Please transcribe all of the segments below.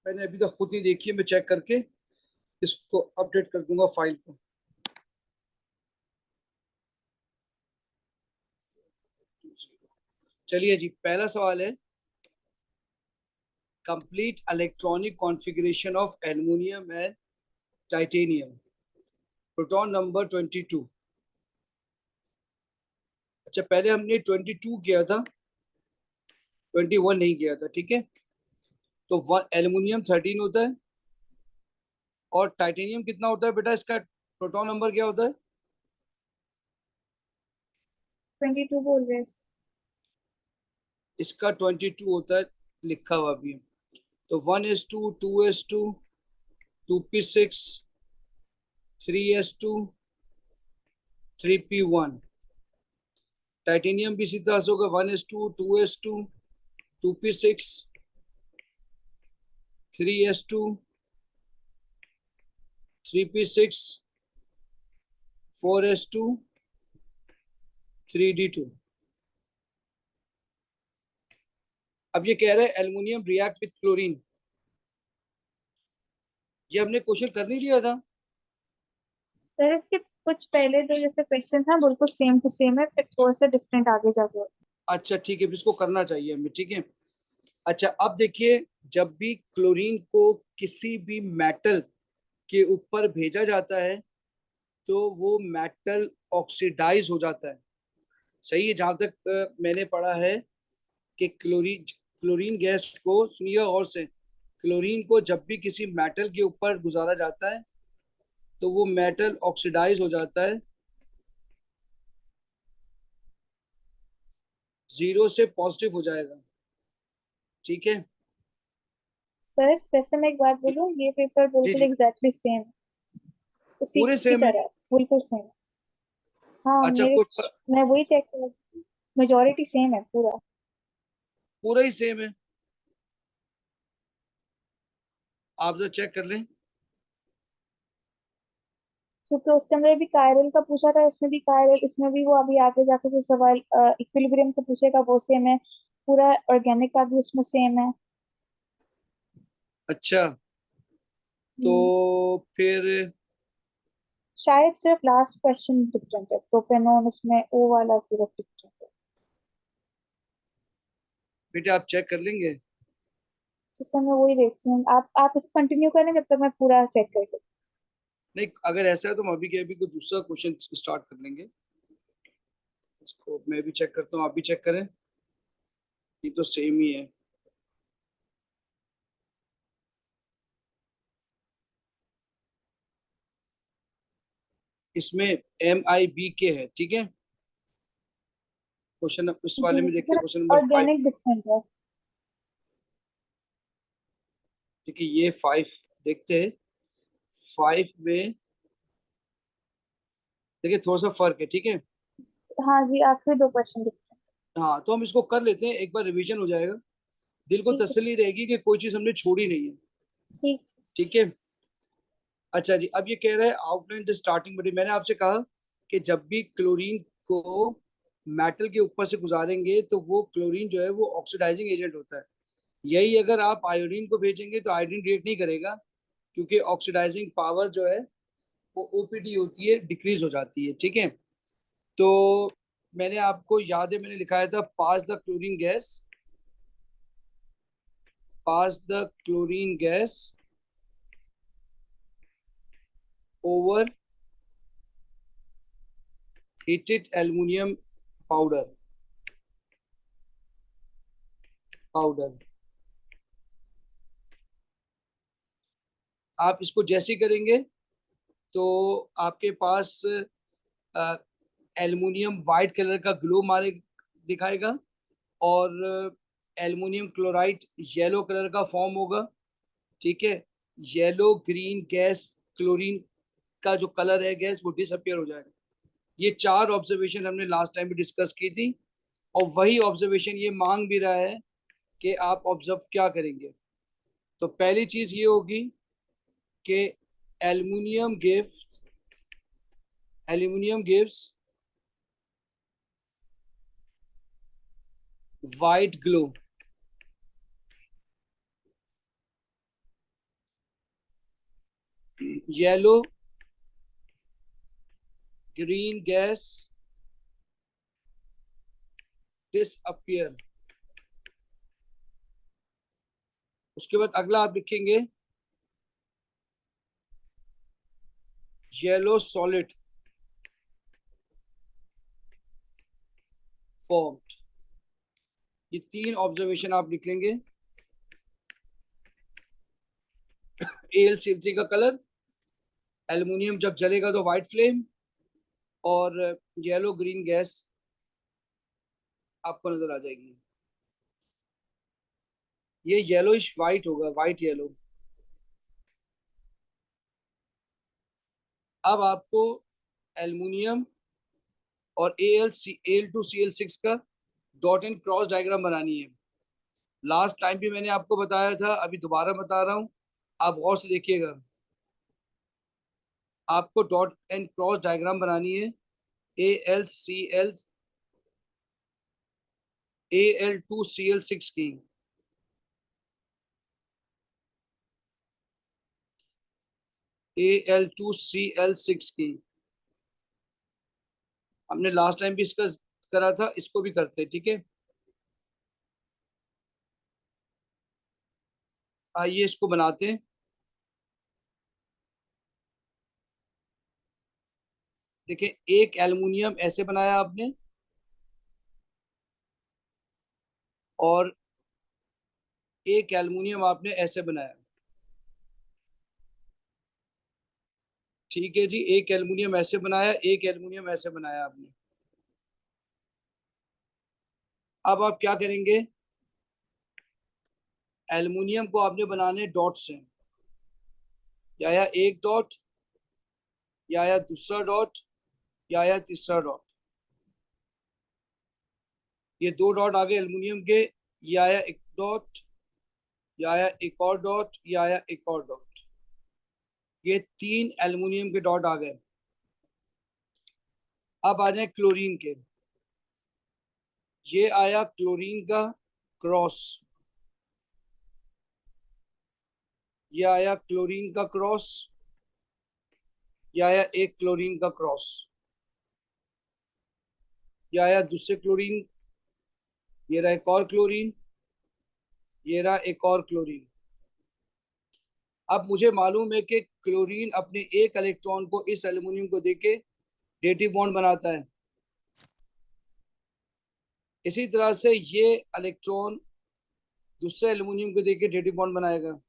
मैंने अभी तक खुद नहीं देखी है, मैं चेक करके इसको अपडेट कर दूंगा फाइल को। चलिए जी, पहला सवाल है, complete electronic configuration of aluminium and titanium, proton number 22। अच्छा, पहले हमने 22 किया था, 21 नहीं किया था, ठीक है। तो वन एल्युमिनियम 13 होता है, और टाइटेनियम कितना होता है बेटा, इसका प्रोटॉन नंबर क्या होता है? 22 बोल रहे हैं। इसका 22 होता है, लिखा हुआ भी है। तो 1s2, 2s2, 2p6, 3s2, 3p1। Titanium भी इसी तरह से होगा, 1s2, 2s2, 2p6, 3s2, 3p6, 4s2, 3d2। अब ये कह रहे हैं एल्युमिनियम रिएक्ट विथ क्लोरीन। ये हमने क्वेश्चन कर नहीं दिया था? सर इसके कुछ पहले दो जैसे क्वेश्चन था बिल्कुल सेम टू सेम है, फिर थोड़ा सा डिफरेंट आगे जाके। अच्छा ठीक है, फिर इसको करना चाहिए हमें, ठीक है। अच्छा, अब देखिए, जब भी क्लोरीन को किसी भी मेटल के ऊपर भेजा जाता है तो वो मेटल ऑक्सीडाइज हो जाता है। सही है, जहां तक मैंने पढ़ा है कि क्लोरीन क्लोरीन गैस को, सुनिए और से, क्लोरीन को जब भी किसी मेटल के ऊपर गुजारा जाता है तो वो मेटल ऑक्सीडाइज हो जाता है, 0 से पॉजिटिव हो जाएगा, ठीक है। सर वैसे मैं एक बात बोलूँ, ये पेपर जी बिल्कुल जी, एग्जैक्टली सेम उसी पूरे की सेम है। तरह है, बिल्कुल सेम। हाँ अच्छा, मेरे, कुछ मैं वही चेक कर, मेजोरिटी सेम है पूरा। पूरा ही सेम है, आप जरा चेक कर लें। क्योंकि उसके अंदर भी कायरल का पूछा था, इसमें भी कायरल, इसमें भी वो अभी आगे जाके जो सवाल इक्विलिब्रियम का पूछेगा वो सेम है। पूरा ऑर्गेनिक का भी उसमें सेम है। अच्छा, तो हम्म, फिर शायद सिर्फ लास्ट क्वेश्चन डिफरेंट है, प्रोपेनॉन उसमें ओ वाला सिर्फ डिफरेंट है। बेटे आप चेक कर लेंगे? जिस समय वही देखती हूँ, आप इसे कंटिन्यू करें जब तक मैं पूरा चेक कर लूँ। नहीं, अगर ऐसा है तो हम अभी के अभी कोई दूसरा क्वेश्चन स्टार्ट कर लेंगे। इसको मैं भी चेक करता हूँ, आप भी चेक करें, ये तो सेम ही है। इसमें MIBK है, ठीक है। क्वेश्चन इस वाले में देखते हैं, क्वेश्चन नंबर 5। ऑर्गेनिक डिफरेंट है। देखिए ये 5 देखते हैं, 5 में देखिए थोड़ा सा फर्क है, ठीक है। हाँ जी, आखिरी दो क्वेश्चन डिफरेंट। हाँ, तो हम इसको कर लेते हैं, एक बार रिवीजन हो जाएगा, दिल को ठीक है तसल्ली रहेगी कि कोई चीज हमने छोड़ी नहीं है, ठीक ठीक है। अच्छा जी, अब ये कह रहा है आउटलाइन द स्टार्टिंग बॉडी। मैंने आपसे कहा कि जब भी क्लोरीन को मेटल के ऊपर से गुजारेंगे तो वो क्लोरीन जो है वो ऑक्सीडाइजिंग एजेंट होता है। यही अगर आप आयोडीन को भेजेंगे तो आयोडीन रिएक्ट नहीं करेगा, क्योंकि ऑक्सीडाइजिंग पावर जो है वो OPD होती है, डिक्रीज हो जाती है, ठीक है। तो मैंने आपको याद है, मैंने लिखाया था pass the chlorine gas, pass the chlorine gas over heated aluminium powder, powder. आप इसको जैसे ही करेंगे तो आपके पास एल्युमिनियम वाइट कलर का ग्लो मारे दिखाएगा, और एल्युमिनियम क्लोराइड येलो कलर का फॉर्म होगा, ठीक है। येलो ग्रीन गैस, क्लोरीन का जो कलर है गैस वो डिसअपियर हो जाएगा। ये 4 ऑब्जर्वेशन हमने लास्ट टाइम भी डिस्कस की थी, और वही ऑब्जर्वेशन ये मांग भी रहा है कि आप ऑब्जर्व क्या करेंगे। तो पहली चीज ये होगी कि aluminium gives aluminium gives white glow, yellow green gas disappear. उसके बाद अगला आप लिखेंगे येलो सॉलिड फॉर्म्ड। ये 3 ऑब्जर्वेशन आप लिख लेंगे। AlCl3 का कलर, एल्युमिनियम जब जलेगा तो व्हाइट फ्लेम, और येलो ग्रीन गैस आपको नजर आ जाएगी। ये येलोइश व्हाइट होगा, व्हाइट येलो। अब आपको एल्युमिनियम और Al2Cl6 का डॉट एंड क्रॉस डायग्राम बनानी है। लास्ट टाइम भी मैंने आपको बताया था, अभी दोबारा बता रहा हूं, आप गौर से देखिएगा। आपको डॉट एंड क्रॉस डायग्राम बनानी है Al2Cl6 की। Al2Cl6 की हमने लास्ट टाइम भी डिस्कस करा था, इसको भी करते हैं, ठीक है। आइए इसको बनाते हैं। देखिए, एक एल्युमिनियम ऐसे बनाया आपने, और एक एल्युमिनियम आपने ऐसे बनाया। ठीक है जी, एक एल्युमिनियम ऐसे बनाया, एक एल्युमिनियम ऐसे बनाया आपने। अब आप क्या करेंगे, एल्युमिनियम को आपने बनाने डॉट से, या एक डॉट, या दूसरा डॉट, या तीसरा डॉट। ये 2 डॉट आ गए एल्युमिनियम के, या एक डॉट, या एक और डॉट, या एक और डॉट। ये 3 एल्युमिनियम के डॉट आ गए। अब आ जाए क्लोरीन के। ये आया क्लोरीन का क्रॉस, ये आया क्लोरीन का क्रॉस, या एक क्लोरीन का क्रॉस, या दूसरे क्लोरीन, ये रहा एक और क्लोरीन, ये रहा एक और क्लोरीन। अब मुझे मालूम है कि क्लोरीन अपने एक इलेक्ट्रॉन को इस एल्युमिनियम को देके डेटिव बॉन्ड बनाता है। इसी तरह से ये इलेक्ट्रॉन दूसरे एल्युमिनियम को देके डेटिव बॉन्ड बनाएगा।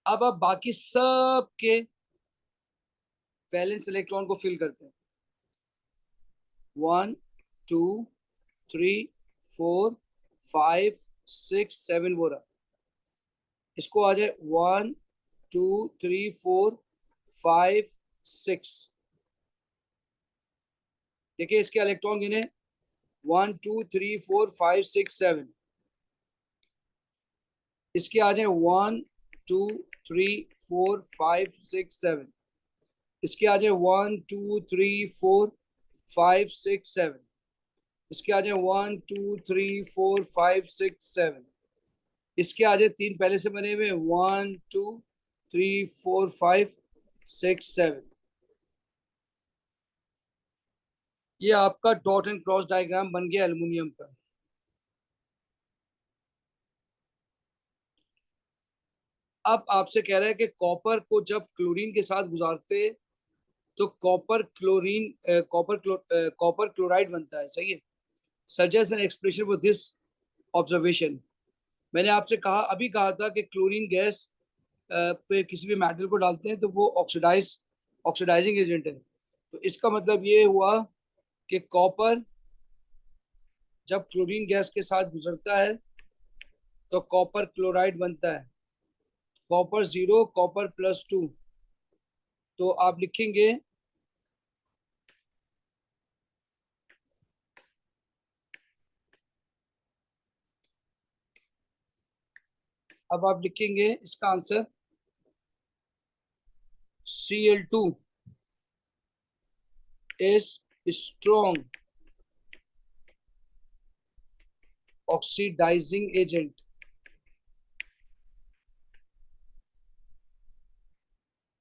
अब आप बाकी सब के वैलेंस इलेक्ट्रॉन को फिल करते हैं। 1 2 3 4 5 6 7 वो रहा। इसको आ जाए 1 2 3 4 5 6। देखिए इसके इलेक्ट्रॉन गिने, 1 2 3 4 5 6 7। इसके आ जाए 1 2 3 4 5 6 7। इसके आ जाए 1 2 3 4 5 6 7। इसके आ जाए 1 2 3 4 5 6 7। इसके आ जाए 3 पहले से बने हुए, 1 2 3 4 5 6 7। ये आपका डॉट एंड क्रॉस डायग्राम बन गया एल्युमिनियम का। अब आपसे कह रहा है कि कॉपर को जब क्लोरीन के साथ गुजारते तो कॉपर क्लोराइड बनता है, सही है। Suggest an expression for this observation. मैंने आपसे कहा, अभी कहा था कि क्लोरीन गैस पे किसी भी मेटल को डालते हैं तो वो ऑक्सीडाइजिंग एजेंट है। तो इसका मतलब ये हुआ कि कॉपर जब क्लोरीन गैस के साथ गुजरता है तो कॉपर क्लोराइड बनता है। Copper 0, copper +2। तो आप लिखेंगे अब आप लिखेंगे इसका answer Cl2 is strong oxidizing agent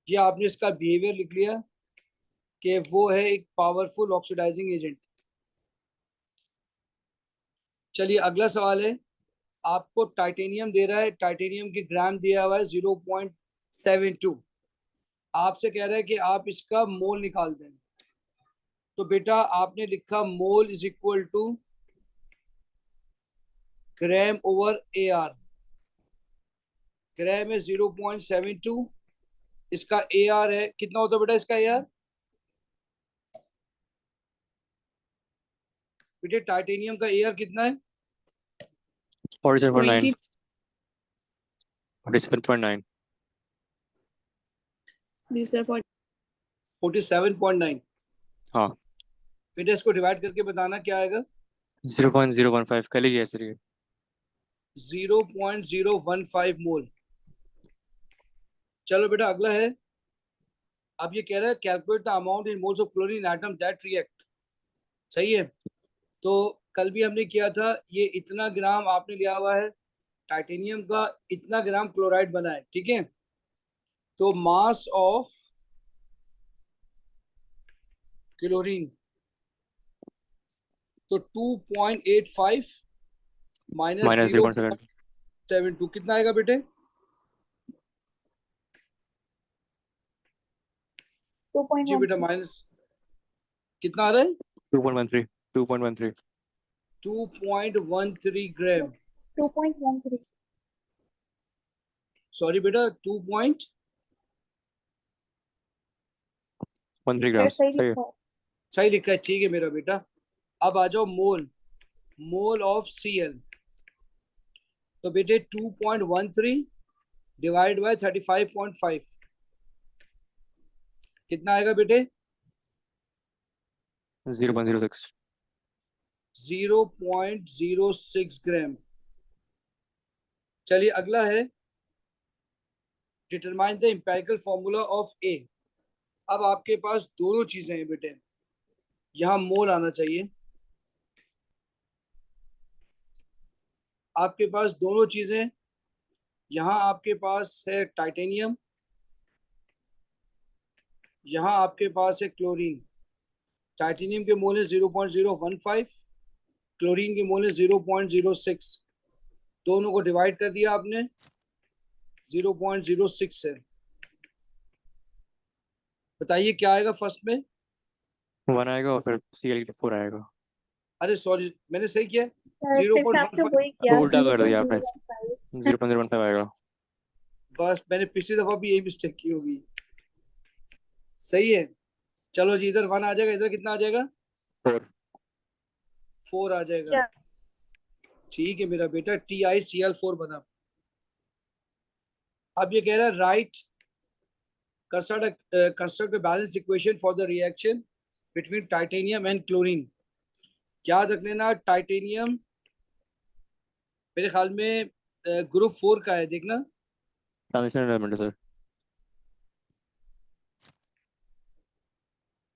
ये आपने इसका बिहेवियर लिख लिया कि वो है एक पावरफुल ऑक्सीडाइजिंग एजेंट। चलिए अगला सवाल है, आपको टाइटेनियम दे रहा है, टाइटेनियम की ग्राम दिया हुआ है 0.72, आपसे कह रहा है कि आप इसका मोल निकाल दें। तो बेटा आपने लिखा mole is equal to gram over A R. Gram है 0.72, इसका ए आर है कितना होता है बेटा इसका ए आर? बेटे टाइटेनियम का ए आर कितना है? 47.9 47.9 जी सर 47.9। हाँ बेटा इसको डिवाइड करके बताना क्या आएगा? 0.015 कल ही गया सर ये 0.015 मोल। चलो बेटा अगला है, अब ये कह रहा है calculate the amount in moles of chlorine atom that react. सही है, तो कल भी हमने किया था, ये इतना ग्राम आपने लिया हुआ है टाइटेनियम का, इतना ग्राम क्लोराइड बना है, ठीक है। तो मास ऑफ क्लोरीन, तो 2.85 माइनस माइनस 0.7 0.72 कितना आएगा बेटे? जी बेटा 2.13 माइनस कितना आ रहा है? 2.13 2.13 2.13 ग्राम। 2.13 सॉरी बेटा 2. 13 सर ग्राम्स सही सही है लिखा है। सही लिखा है, ठीक है मेरा बेटा। अब आ जाओ मोल, मोल ऑफ Cl। तो बेटे 2.13 डिवाइड बाय 35.5 कितना आएगा बेटे? 0.06 0.06 ग्राम। चलिए अगला है, determine the empirical formula of A. अब आपके पास दोनों चीजें हैं बेटे, यहां मोल आना चाहिए, आपके पास दोनों चीजें, यहां आपके पास है टाइटेनियम, यहां आपके पास है क्लोरीन। टाइटेनियम के मोल है 0.015, क्लोरीन के मोल है 0.06, दोनों को डिवाइड कर दिया आपने 0.06 से। बताइए क्या आएगा फर्स्ट में? 1 आएगा और फिर Cl4 आएगा अरे सॉरी मैंने सही किया, फिर से आपने 0.15। वही किया उल्टा कर दिया आपने 0.015 0.015 आएगा बस मैंने पिछली दफा भी यही मिस्टेक की होगी। सही है, चलो जी इधर 1 आ जाएगा, इधर कितना आ जाएगा? 4 4 आ जाएगा। क्या ठीक है मेरा बेटा, TiCl4 बना। अब ये कह रहा है right construct a balance equation for the reaction between titanium and chlorine. याद रख लेना टाइटेनियम मेरे ख्याल में ग्रुप 4 का है, देखना। ट्रांजिशन एलिमेंट है सर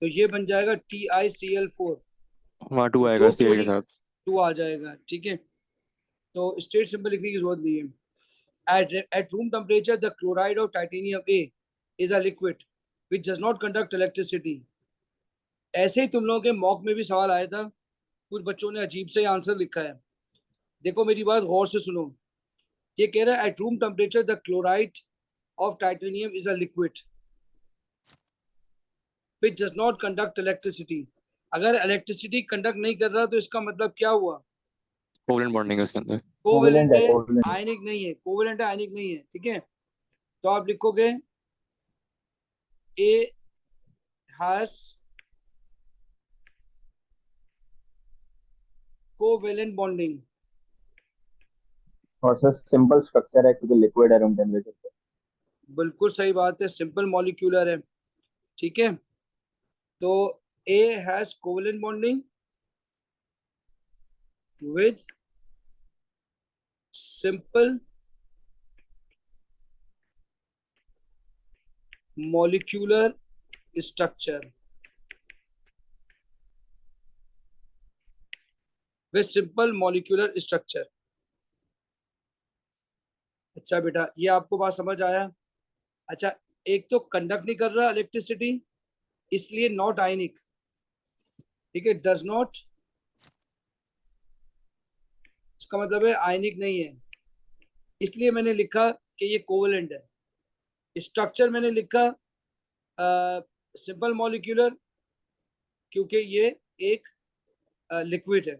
तो ये बन जाएगा TiCl4, वहाँ 2 तो आएगा दो Cl के क्लोरीन साथ 2 आ जाएगा, ठीक है। तो स्टेट सिंबल लिखने की जरूरत नहीं है। At room temperature, the chloride of titanium A is a liquid which does not conduct electricity. ऐसे ही तुम लोगों के मॉक में भी सवाल आया था, कुछ बच्चों ने अजीब से आंसर लिखा है। देखो मेरी बात गौर से सुनो, ये कह रहा है at room temperature the chloride of titanium is a liquid which does not conduct electricity. अगर इलेक्ट्रिसिटी कंडक्ट नहीं कर रहा तो इसका मतलब क्या हुआ? कोवलेंट बॉन्डिंग है इसके अंदर कोवेलेंट है, आयनिक नहीं है। कोवेलेंट है, आयनिक नहीं है, ठीक है। तो आप लिखोगे ए हैज कोवेलेंट बॉन्डिंग। और सर सिंपल स्ट्रक्चर है क्योंकि लिक्विड है रूम टेम्परेचर पे। बिल्कुल सही बात है, सिंपल मॉलिक्यूलर है, ठीक है। तो A has covalent bonding with simple molecular structure, with simple molecular structure. अच्छा बेटा ये आपको बात समझ आया? अच्छा एक तो कंडक्ट नहीं कर रहा इलेक्ट्रिसिटी, इसलिए नॉट आयनिक, ठीक है, डज नॉट, इसका मतलब है आयनिक नहीं है, इसलिए मैंने लिखा कि ये कोवेलेंट है। स्ट्रक्चर मैंने लिखा सिंपल मॉलिक्यूलर, क्योंकि ये एक लिक्विड है,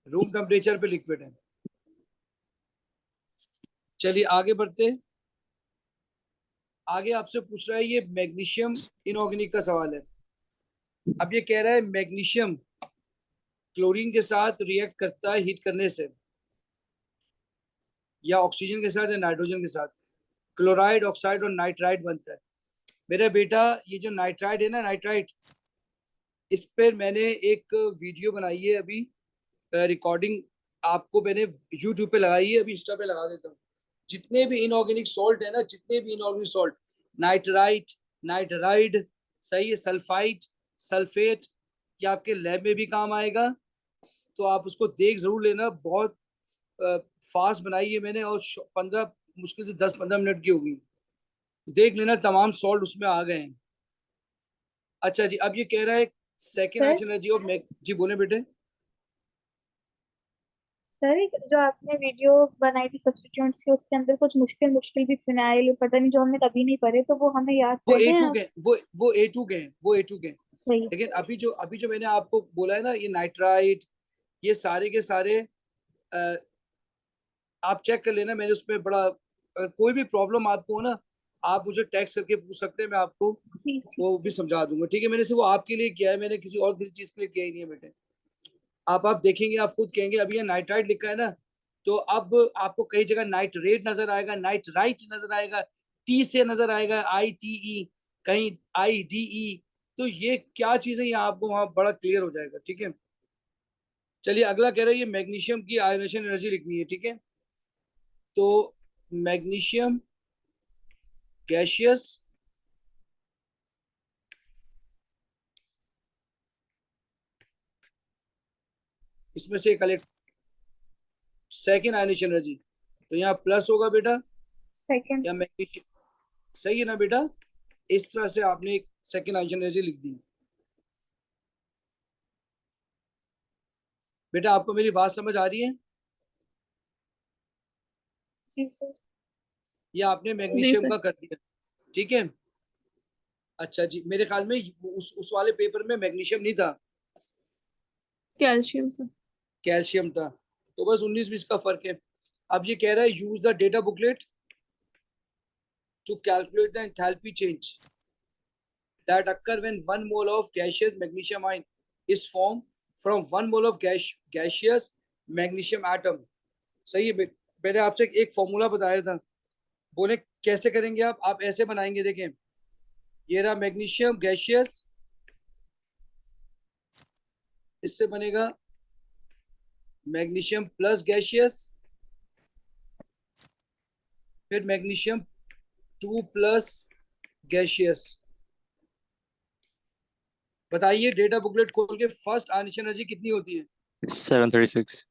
रूम टेम्परेचर पे लिक्विड है। चलिए आगे बढ़ते हैं। आगे आपसे पूछ रहा है ये मैग्नीशियम इनऑर्गेनिक का सवाल है। अब ये कह रहा है मैग्नीशियम क्लोरीन के साथ रिएक्ट करता है हीट करने से, या ऑक्सीजन के साथ या नाइट्रोजन के साथ, क्लोराइड, ऑक्साइड और नाइट्राइड बनता है। मेरा बेटा ये जो नाइट्राइड है ना, नाइट्राइड, इस पर मैंने एक वीडियो बनाई है अभी, रिकॉर्डिंग आपको मैंने यूट्यूब पे लगाई है, अभी इंस्टा पे लगा देता हूँ। जितने भी इनऑर्गेनिक सॉल्ट है ना, जितने भी इनऑर्गेनिक सॉल्ट, नाइट्राइट, नाइट्राइड, सही है, सल्फाइड, सल्फेट, ये आपके लैब में भी काम आएगा, तो आप उसको देख जरूर लेना। बहुत फास्ट बनाई है मैंने, और 15 मुश्किल से 10-15 मिनट की होगी, देख लेना, तमाम सॉल्ट उसमें आ गए हैं। अच्छा जी, अब ये कह रहा है सेकेंड सर एनर्जी ऑफ, जी बोले बेटे। सर जो आपने वीडियो बनाई थी सब्स्टिट्यूएंट्स की, उसके अंदर कुछ मुश्किल मुश्किल भी फिनाइल पता नहीं जो हमने कभी नहीं पढ़े, तो वो हमें याद वो कर दें A2 आप। के, वो A2 के हैं, वो A2 के हैं। सही। लेकिन अभी जो मैंने आपको बोला है ना, ये नाइट्राइट, ये सारे के सारे आप चेक कर लेना। मैंने उसमें बड़ा, कोई भी प्रॉब्लम आपको हो ना, आप मुझे टेक्स्ट करके पूछ सकते हैं, मैं आपको ठीक ठीक वो भी सर। समझा दूंगा, ठीक है। मैंने सिर्फ वो आपके लिए किया है, मैंने किसी और किसी चीज के लिए किया ही नहीं है बेटे। आप देखेंगे, आप खुद कहेंगे, अभी ये नाइट्राइट लिखा है ना, तो अब आपको कई जगह नाइट्रेट नजर आएगा, नाइट्राइट नजर आएगा, टी से नजर आएगा, ITE, कहीं IDE, तो ये क्या चीज है, ये आपको वहां बड़ा क्लियर हो जाएगा, ठीक है। चलिए अगला कह रहा है ये मैग्नीशियम की आयोनेशन एनर्जी लिखनी है, ठीक है। तो मैग्नीशियम गैशियस, इसमें से एक सेकेंड आयोनेशन एनर्जी, तो यहाँ प्लस होगा बेटा, सेकंड। या मैग्नीशियम, सही है ना बेटा। इस तरह से आपने एक सेकेंड आयोनेशन एनर्जी लिख दी। बेटा आपको मेरी बात समझ आ रही है? जी सर। ये आपने जी मैग्नीशियम सर। का कर दिया, ठीक है। अच्छा जी, मेरे ख्याल में उस वाले पेपर में मैग्नीशियम नहीं था, कैल्शियम था। कैल्शियम था, तो बस 19-20 का फर्क है। अब ये कह रहा है use the data booklet to calculate the enthalpy change that occur when 1 mole of gaseous magnesium ion is formed from 1 mole of gaseous magnesium atom। सही है। मैंने आपसे एक फॉर्मूला बताया था, बोले कैसे करेंगे आप ऐसे बनाएंगे, देखें, ये रहा मैग्नीशियम गैशियस, इससे बनेगा मैग्नीशियम प्लस गैशियस, फिर मैग्नीशियम 2 प्लस गैशियस। बताइए डेटा बुकलेट खोल के फर्स्ट आयोनेशन एनर्जी कितनी होती है? 736।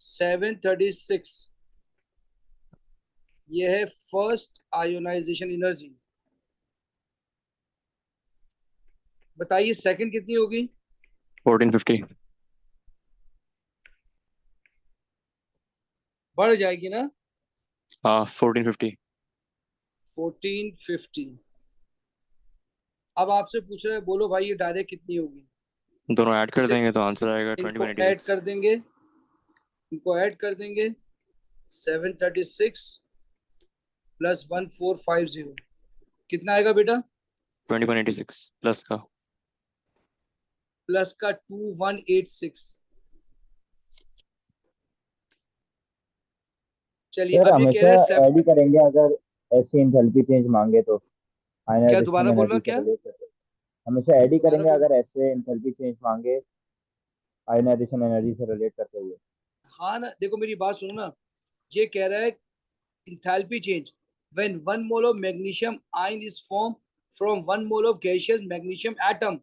736, ये है फर्स्ट आयोनाइजेशन एनर्जी। बताइए सेकंड कितनी होगी? 1450। बढ़ जाएगी ना, हाँ 1450। 1450। अब आपसे पूछ रहे हैं, बोलो भाई ये डायरेक्ट कितनी होगी? दोनों ऐड कर इसे देंगे तो आंसर आएगा इनको 2186। ऐड कर देंगे, इनको ऐड कर देंगे, 736 प्लस 1450 कितना आएगा बेटा? 2186 प्लस का। प्लस का 2186। चलिए सर अब ये कह हमेशा रहे हैं ऐड ही करेंगे अगर ऐसी एंथैल्पी चेंज मांगे तो, क्या, आयनाइजेशन दोबारा बोलना एनर्जी से क्या, रिलेट करते, हमेशा ऐड ही दोबारा करेंगे बोल। अगर ऐसे एंथैल्पी चेंज मांगे आयनाइजेशन एनर्जी से रिलेट करते हुए। हाँ ना, देखो मेरी बात सुनो ना, ये कह रहा है enthalpy change when 1 mole of magnesium ion is formed from 1 mole of gaseous magnesium atom।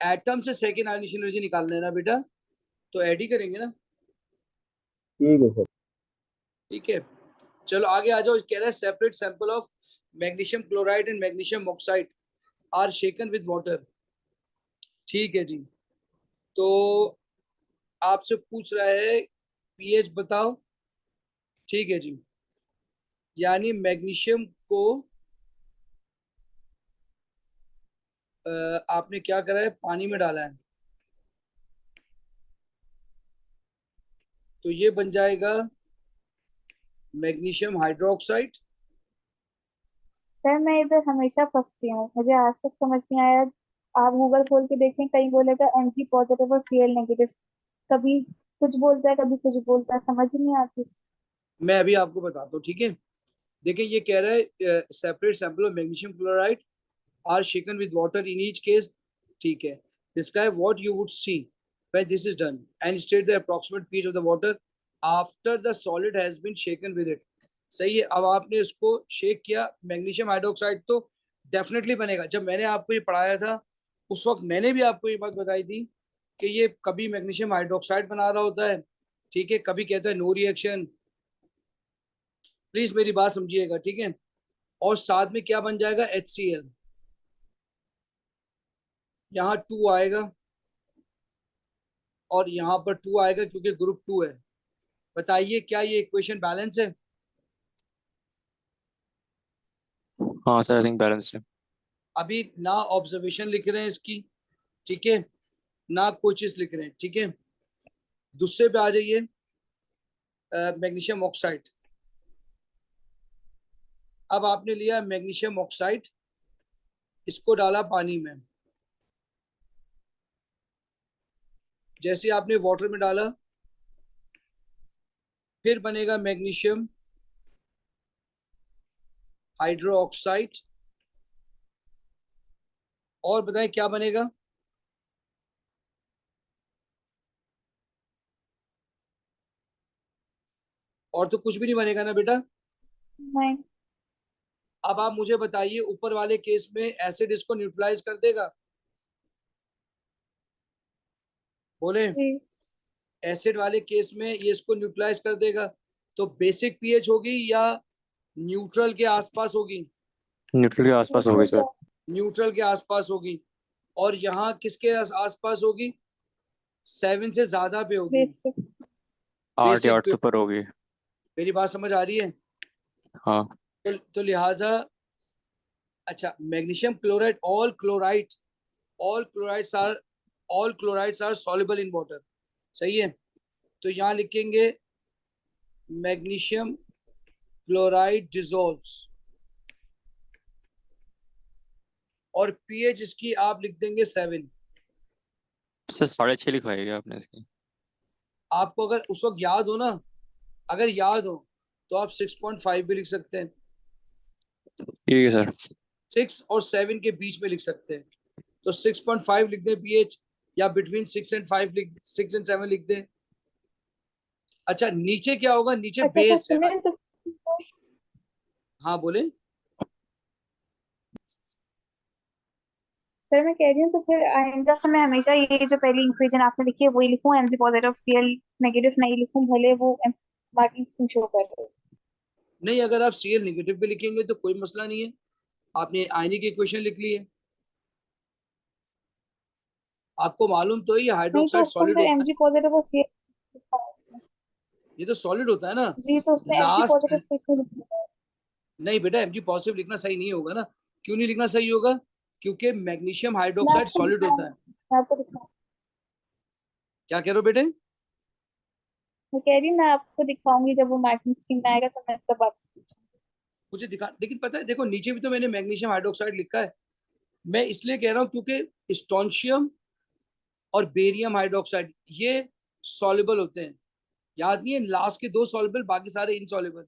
Atom से सेकेंड आयोनेशन एनर्जी निकालना है ना बेटा, तो ऐड ही करेंगे ना, ठीक है सर। ठीक है। चलो आगे आ जाओ। कह रहा है separate sample of magnesium chloride and magnesium oxide are shaken with water. ठीक है जी। तो आपसे पूछ रहा है पीएच बताओ। ठीक है जी। यानी मैग्नीशियम को आपने क्या करा है, पानी में डाला है, तो ये बन जाएगा मैग्नीशियम हाइड्रोक्साइड। सर मैं इधर हमेशा फंसती हूँ, मुझे आज तक समझ नहीं आया। आप गूगल खोल के देखें, कहीं बोलेगा Mg पॉजिटिव और Cl नेगेटिव, कभी कुछ बोलता है कभी कुछ बोलता है, समझ ही नहीं आती। मैं अभी आपको बताता हूँ, ठीक है। देखिए ये कह रहा है separate sample of magnesium chloride are shaken with water in each case. ठीक है। Describe what you would see when this is done and state the approximate pH of the water after the solid has been shaken with it. सही है। अब आपने इसको shake किया, magnesium hydroxide तो definitely बनेगा। जब मैंने आपको ये पढ़ाया था उस वक्त मैंने भी आपको ये बात बताई थी कि ये कभी मैग्नीशियम हाइड्रोक्साइड बना रहा होता है, ठीक है, कभी कहता है नो रिएक्शन। प्लीज मेरी बात समझिएगा, ठीक है। और साथ में क्या बन जाएगा, HCl। यहाँ 2 आएगा और यहाँ पर 2 आएगा क्योंकि ग्रुप 2 है। बताइए क्या ये इक्वेशन बैलेंस है? हाँ सर, आई थिंक बैलेंस है। अभी ना ऑब्जर्वेशन लिख रहे हैं इसकी, ठीक है, ना कोई चीज लिख रहे हैं, ठीक है। दूसरे पे आ जाइए, मैग्नीशियम ऑक्साइड। अब आपने लिया मैग्नीशियम ऑक्साइड, इसको डाला पानी में। जैसे आपने वाटर में डाला फिर बनेगा मैग्नीशियम हाइड्रो ऑक्साइड। और बताएं क्या बनेगा? और तो कुछ भी नहीं बनेगा ना बेटा। नहीं अब आप मुझे बताइए ऊपर वाले केस में एसिड इसको न्यूट्रलाइज कर देगा? बोले जी। एसिड वाले केस में ये इसको न्यूट्रलाइज कर देगा, तो बेसिक पीएच होगी या न्यूट्रल के आसपास होगी? न्यूट्रल के आसपास हो गई सर। न्यूट्रल के आसपास होगी। और यहाँ किसके आसपास होगी? 7 से ज्यादा पे होगी, बेसिक। 8 या बेसिक 8 पे। से ऊपर होगी। मेरी बात समझ आ रही है? हाँ। तो लिहाजा अच्छा, magnesium chloride, all chlorides are soluble in water. सही है। तो यहाँ लिखेंगे मैग्नीशियम क्लोराइड डिसॉल्व्स और पीएच इसकी आप लिख देंगे 7। सर 6.5 लिखवाई क्या आपने इसकी? आपको अगर उस वक्त याद हो ना, अगर याद हो तो आप 6.5 भी लिख सकते हैं। ठीक है सर। 6 और 7 के बीच में लिख सकते हैं, तो 6.5 लिख दें पीएच, या बिटवीन 6 एंड 5 लिख, 6 एंड 7 लिख दें। अच्छा नीचे क्या होगा? नीचे अच्छा सर बेस है। सुने तो, हाँ बोले। सर मैं कह रही हूँ तो फिर आइंदा से मैं हमेशा ये जो पहली इक्वेशन आपने लिखी है वही लिखूं, Mg पॉजिटिव Cl नेगेटिव नहीं लिखूं, भले वो मार्किंग शो कर रहे हो। नहीं, अगर आप Cl नेगेटिव भी लिखेंगे तो कोई मसला नहीं है। आपने आयनी की इक्वेशन लिख ली है। आपको मालूम तो है ये नहीं तो हाइड्रोक्साइड उसके सॉलिड अंदर होता Mg पॉजिटिव और Cl लिखा है। है। ये तो सॉलिड होता है ना जी तो उसने Mg लास्ट। पॉजिटिव क्यों लिखा है? नहीं बेटा, Mg पॉजिटिव लिखना सही नहीं होगा ना। क्यों नहीं लिखना सही होगा? क्योंकि मैग्नीशियम मैं हाइड्रोक्साइड आपको सॉलिड होता है। दिखाऊंगी, मैं आपको दिखाऊंगी। क्या कह रहे हो बेटे? मैं कह रही हूँ, मैं आपको दिखाऊंगी जब वो मार्किंग सीन आएगा तो मैं तब आपसे पूछूंगी। मुझे दिखा, लेकिन पता है देखो नीचे भी तो मैंने मैग्नीशियम हाइड्रोक्साइड लिखा है। मैं इसलिए कह रहा हूँ क्योंकि स्टोंशियम और बेरियम हाइड्रोक्साइड ये सॉल्युबल होते हैं। याद नहीं है? लास्ट के 2 सॉल्युबल, बाकी सारे इनसॉल्युबल।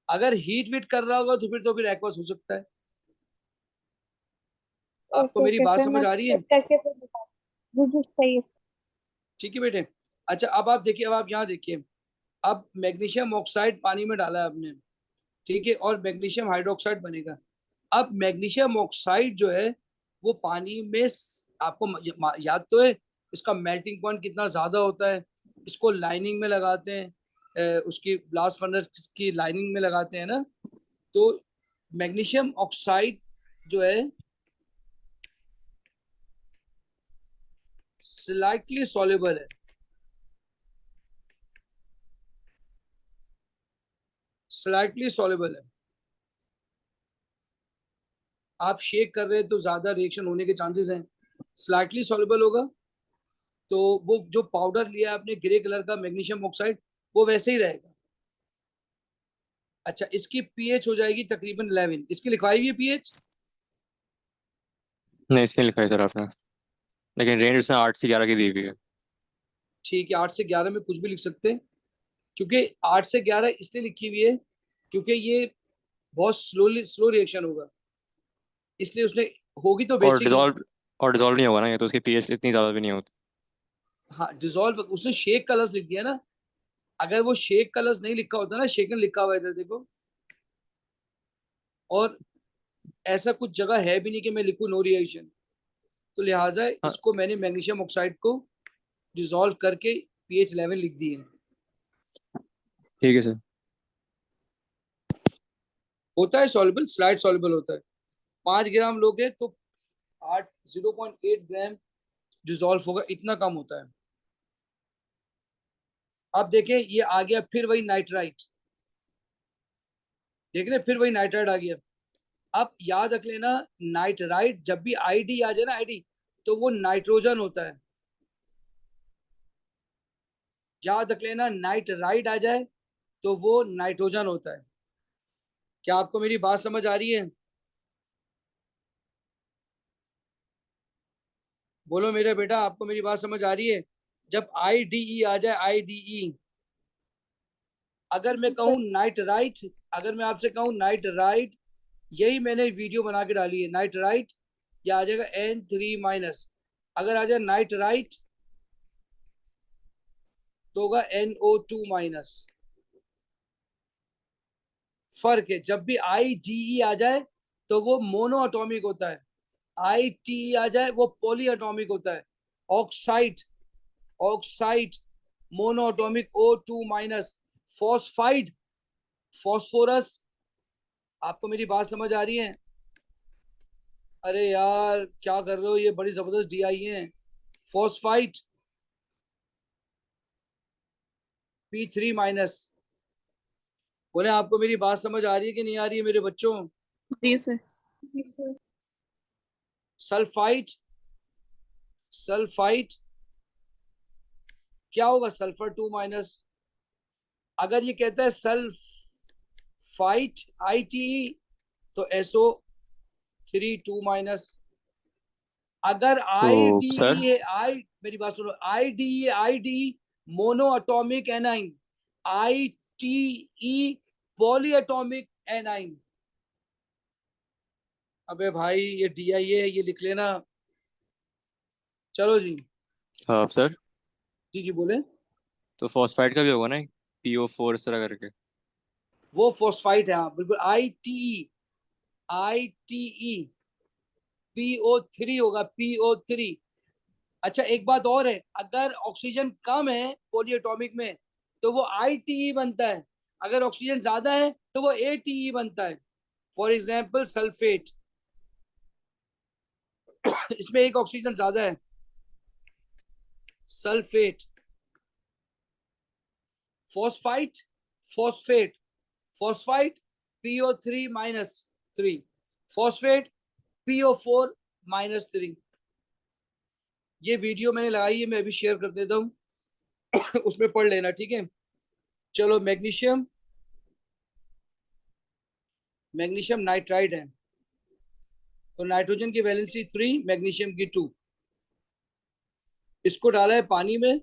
अगर हीट वीट कर रहा होगा तो फिर एक्वस हो सकता है। आपको ओके मेरी ओके बात सर, मैं समझ आ रही है? चेक करके फिर दिखाऊंगी। जी जी सही है सर। ठीक है बेटे। अच्छा अब आप देखिए, अब आप यहाँ देखिए। अब मैग्नीशियम ऑक्साइड पानी में डाला है आपने, ठीक है, और मैग्नीशियम हाइड्रोक्साइड बनेगा। अब मैग्नीशियम ऑक्साइड जो है वो पानी में आपको याद तो है इसका मेल्टिंग पॉइंट कितना ज्यादा होता है। इसको लाइनिंग में लगाते हैं, उसकी ब्लास्ट फर्नेस की लाइनिंग में लगाते हैं ना, तो मैग्नीशियम ऑक्साइड जो है स्लाइटली सॉल्युबल है, स्लाइटली सॉल्युबल है। आप शेक कर रहे हैं तो ज्यादा रिएक्शन होने के चांसेस हैं। स्लाइटली सॉल्युबल होगा तो वो जो पाउडर लिया आपने ग्रे कलर का मैग्नीशियम ऑक्साइड, वो वैसे ही रहेगा। अच्छा, इसकी पीएच हो जाएगी तकरीबन 11। इसकी लिखवाई हुई है पीएच? नहीं, इसके लिखा है सर आपने, लेकिन रेंज उसने 8 से 11 की दी हुई है। ठीक है, 8 से 11 में कुछ भी लिख सकते हैं, क्योंकि 8 से 11 इसलिए लिखी हुई है क्योंकि ये बहुत स्लो रिएक्शन होगा, इसलिए उसने, होगी तो और बेसिक। डिजॉल्व और डिजॉल्व नहीं होगा ना ये, तो उसकी पीएच इतनी ज़्यादा भी नहीं होती। हाँ, डिजोल्व उसने शेक कलर्स लिख दिया ना। अगर वो शेक कलर्स नहीं लिखा होता ना, शेकन लिखा हुआ है इधर देखो, और ऐसा कुछ जगह है भी नहीं कि मैं लिखूं नो रिएक्शन, तो लिहाजा हाँ, इसको मैंने मैग्नीशियम ऑक्साइड को डिजोल्व करके पीएच 11 लिख दिए। ठीक है सर। होता है सॉल्युबल, स्लाइड सॉल्युबल होता है। 5 ग्राम लोगे तो 0.8 ग्राम डिजोल्व होगा, इतना कम होता है। अब देखें, ये आ गया फिर वही नाइट्राइट, देख रहे फिर वही नाइट्राइट आ गया। अब याद रख लेना, नाइट्राइट जब भी आईडी आ जाए ना, आईडी, तो वो नाइट्रोजन होता है। याद रख लेना, नाइट्राइट आ जाए तो वो नाइट्रोजन होता है। क्या आपको मेरी बात समझ आ रही है? बोलो मेरे बेटा, आपको मेरी बात समझ आ रही है? जब आईडीई आ जाए, आईडीई, अगर मैं कहूँ नाइट्राइट, अगर मैं आपसे कहूँ नाइट्राइट, यही मैंने वीडियो बना के डाली है, नाइट्राइट, या आ जाएगा N3-। अगर आ जाए नाइट्राइट तो होगा NO2-। फर्क है, जब भी IgE आ जाए तो वो मोनो एटॉमिक होता है, ITE आ जाए वो पॉली एटॉमिक होता है। Oxide, oxide mono atomic O2-। Phosphide, phosphorus, आपको मेरी बात समझ आ रही है? अरे यार क्या कर रहे हो, ये बड़ी जबरदस्त DI है। Phosphide P3-। बोले आपको मेरी बात समझ आ रही है कि नहीं आ रही है मेरे बच्चों? जी सर। सल्फाइड, सल्फाइड क्या होगा? सल्फर 2-। अगर ये कहता है सल्फाइट ITE तो SO3 2-। अगर तो IDE सर, है, मेरी बात सुनो, IDE mono atomic A9, ITE poly atomic A9. अबे भाई ये DI है, ये लिख लेना। चलो जी, हाँ सर, जी जी बोले। तो फॉस्फाइड का भी होगा ना, PO4 इस तरह करके। वो फॉस्फाइट है, हाँ बिल्कुल, ITE, ITE PO3 होगा, PO3। अच्छा एक बात और है, अगर ऑक्सीजन कम है पॉलीएटॉमिक में तो वो ITE बनता है, अगर ऑक्सीजन ज्यादा है तो वो ATE बनता है। फॉर एग्जाम्पल सल्फेट, इसमें एक ऑक्सीजन ज्यादा है, sulphate. Phosphite, phosphate, phosphite PO3-3, phosphate PO4-3। ये वीडियो मैंने लगाई है, मैं अभी शेयर कर देता हूँ उसमें पढ़ लेना, ठीक है? चलो, मैग्नीशियम, मैग्नीशियम नाइट्राइड है, तो नाइट्रोजन की वैलेंसी 3, मैग्नीशियम की 2। इसको डाला है पानी में,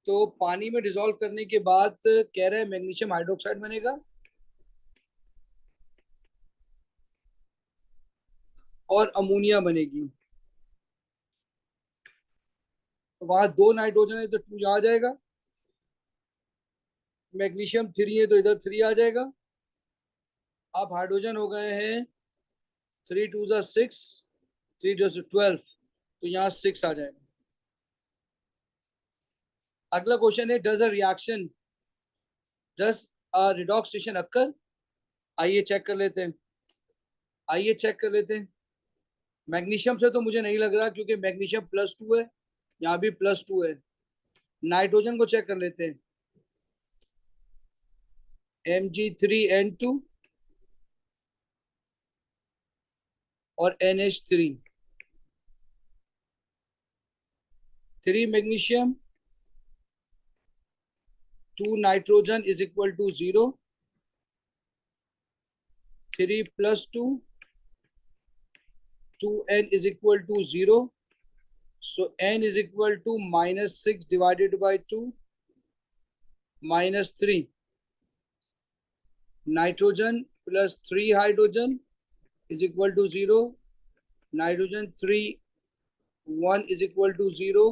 तो पानी में डिसॉल्व करने के बाद कह रहे हैं मैग्नीशियम हाइड्रोक्साइड बनेगा और अमोनिया बनेगी। तो वहां 2 नाइट्रोजन है तो 2 यहाँ आ जाएगा, मैग्नीशियम 3 है तो इधर 3 आ जाएगा। अब हाइड्रोजन हो गए हैं 3 2 6, 3 2 12, तो यहाँ 6 आ जाएगा। अगला क्वेश्चन है does a redox reaction occur. आइए चेक कर लेते हैं, आइए चेक कर लेते हैं। मैग्नीशियम से तो मुझे नहीं लग रहा क्योंकि मैग्नीशियम +2 है, यहाँ भी +2 है। नाइट्रोजन को चेक कर लेते हैं, Mg3N2 और NH3, 3 magnesium 2 nitrogen is equal to 0, 3 + 2 2n is equal to 0. So n is equal to -6 divided by 2, -3. Nitrogen plus 3 hydrogen is equal to 0. Nitrogen 3 1 is equal to 0.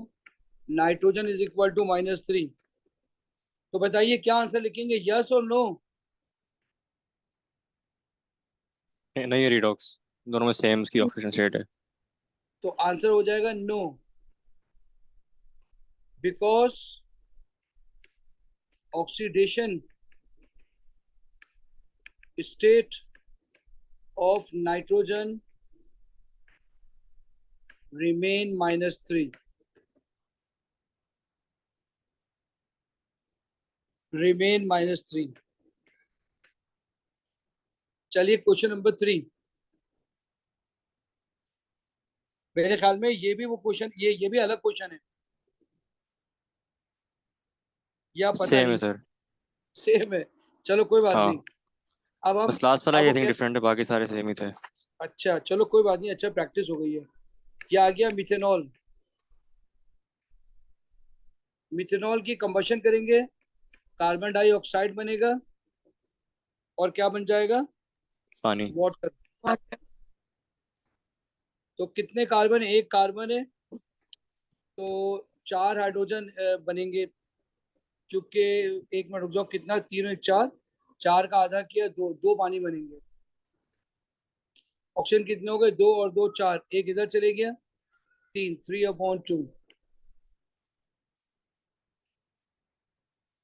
Nitrogen is equal to -3. तो बताइए क्या answer लिखेंगे, yes और no? नहीं redox, दोनों में same उसकी oxygen state है। तो आंसर हो जाएगा no, because oxidation state of nitrogen remain -3. Remain -3. चलिए क्वेश्चन नंबर 3। मेरे ख्याल में ये भी वो क्वेश्चन, ये भी अलग क्वेश्चन है, या पता सेम नहीं? है सर। सेम है, चलो कोई बात हाँ, नहीं। अब हम बस लास्ट वाला अब आई वो थिंक क्या, डिफरेंट है, बाकी सारे सेम ही थे। अच्छा चलो कोई बात नहीं, अच्छा प्रैक्टिस हो गई है। क्या आ गया, मिथेनॉल। मिथेनॉल की कंबशन करेंगे, कार्बन डाइऑक्साइड बनेगा और क्या बन जाएगा, पानी। वाटर। तो कितने कार्बन है, एक कार्बन है, तो 4 हाइड्रोजन बनेंगे, क्योंकि एक मिनट रुक जाओ, कितना, 3 और 4, 4 का आधा किया, 2 पानी बनेंगे। ऑप्शन कितने हो गए, 2 और 2 4, एक इधर चले गया, 3/2।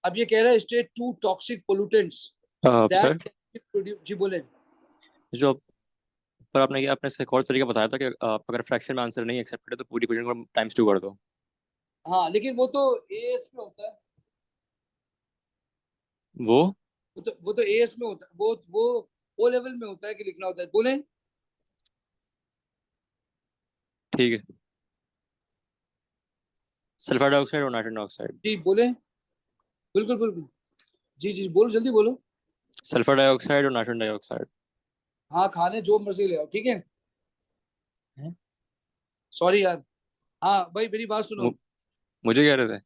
अब ये कह रहा है state 2 toxic pollutants sir that जी बोले। जो पर आपने इसका एक और तरीका बताया था कि आप अगर फ्रैक्शन में आंसर नहीं एक्सेप्ट करे तो पूरी क्वेश्चन को ×2 कर दो। हाँ लेकिन वो तो एएस में होता है, वो वो तो एएस में होता है, वो ओ लेवल में होता है कि लिखना होता है, बोले। ठीक है, सल्फर डाइऑक्साइड और नाइट्रोजन डाइऑक्साइड। जी बोले, बिल्कुल बिल्कुल, जी जी बोलो, जल्दी बोलो। सल्फर डाइऑक्साइड और नाइट्रोजन डाइऑक्साइड। हाँ खाने जो मर्जी ले आओ, ठीक है, सॉरी यार। हाँ भाई मेरी बात सुनो। मुझे कह रहे थे।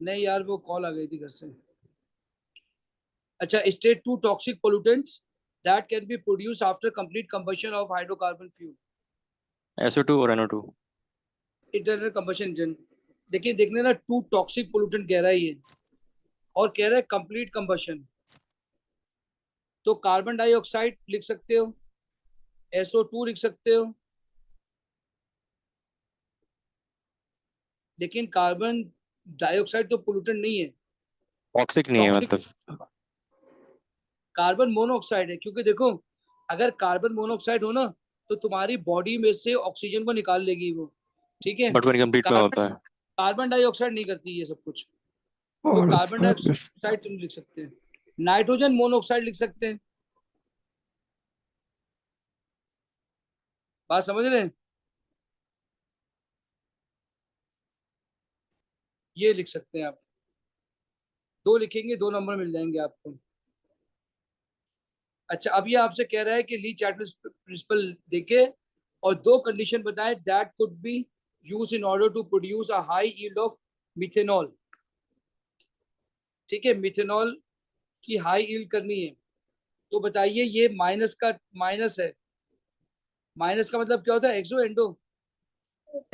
नहीं यार वो कॉल आ गई थी घर से। अच्छा, state 2 toxic pollutants that can be produce after complete combustion of hydrocarbon fuel. SO2 और NO2। Internal combustion engine. देखिए देखने ना, 2 टॉक्सिक पोल्यूटेंट कह रहा है ये, और कह रहा है कंप्लीट कंबशन। तो कार्बन डाइऑक्साइड लिख सकते हो, SO2 लिख सकते हो, लेकिन कार्बन डाइऑक्साइड तो पोल्यूटेंट नहीं है, टॉक्सिक नहीं है टॉक्सिक मतलब। कार्बन मोनोऑक्साइड है। क्योंकि देखो, अगर कार्बन मोनोऑक्साइड हो ना, तो तुम्हारी बॉडी में से ऑक्सीजन को निकाल लेगी वो, ठीक है। बट वो इनकम्प्लीट में कार्बन होता है। कार्बन डाइऑक्साइड नहीं करती ये सब कुछ, तो कार्बन डाइऑक्साइड तुम लिख सकते हैं, नाइट्रोजन मोनोऑक्साइड लिख सकते हैं। बात समझ रहे हैं, ये लिख सकते हैं आप, 2 लिखेंगे 2 नंबर मिल जाएंगे आपको। अच्छा अब ये आपसे कह रहा है कि ली चैटलिस प्रिंसिपल देके और 2 कंडीशन बताएं that could be use in order to produce a high yield of methanol. ठीक है, मिथेनॉल की हाई यील्ड करनी है, तो बताइए ये माइनस है, माइनस का मतलब क्या होता है, एक्सो एंडो।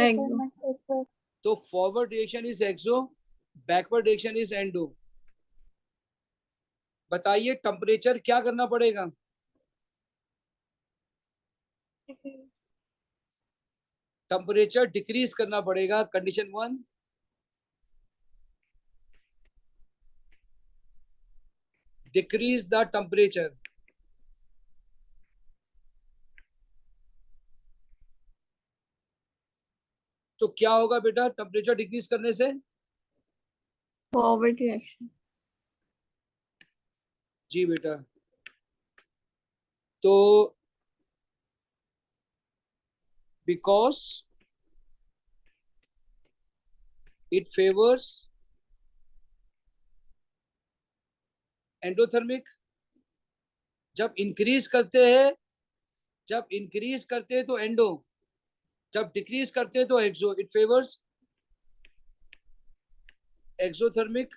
एक्सो। तो forward reaction is exo, backward reaction is endo. बताइए टेम्परेचर क्या करना पड़ेगा, टेम्परेचर डिक्रीज करना पड़ेगा, कंडीशन 1। decrease the temperature. तो क्या होगा बेटा टेम्परेचर डिक्रीज करने से? Forward reaction. जी बेटा, तो बिकॉज इट फेवर्स एंडोथर्मिक। जब इंक्रीज करते हैं तो एंडो, जब डिक्रीज करते हैं तो एक्सो। इट फेवर्स एक्सोथर्मिक,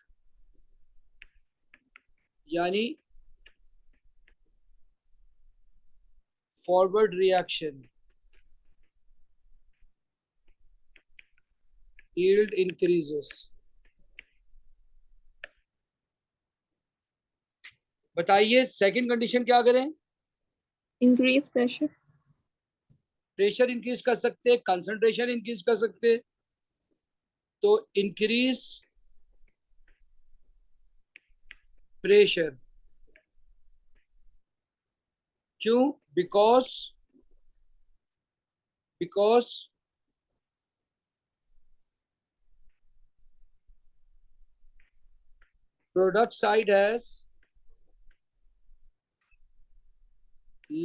यानी फॉरवर्ड रिएक्शन। yield increases। बताइए सेकंड कंडीशन क्या करें? Increase pressure. प्रेशर इंक्रीज कर सकते हैं, कंसंट्रेशन इंक्रीज कर सकते हैं। तो इंक्रीज प्रेशर, क्यों? Because product side has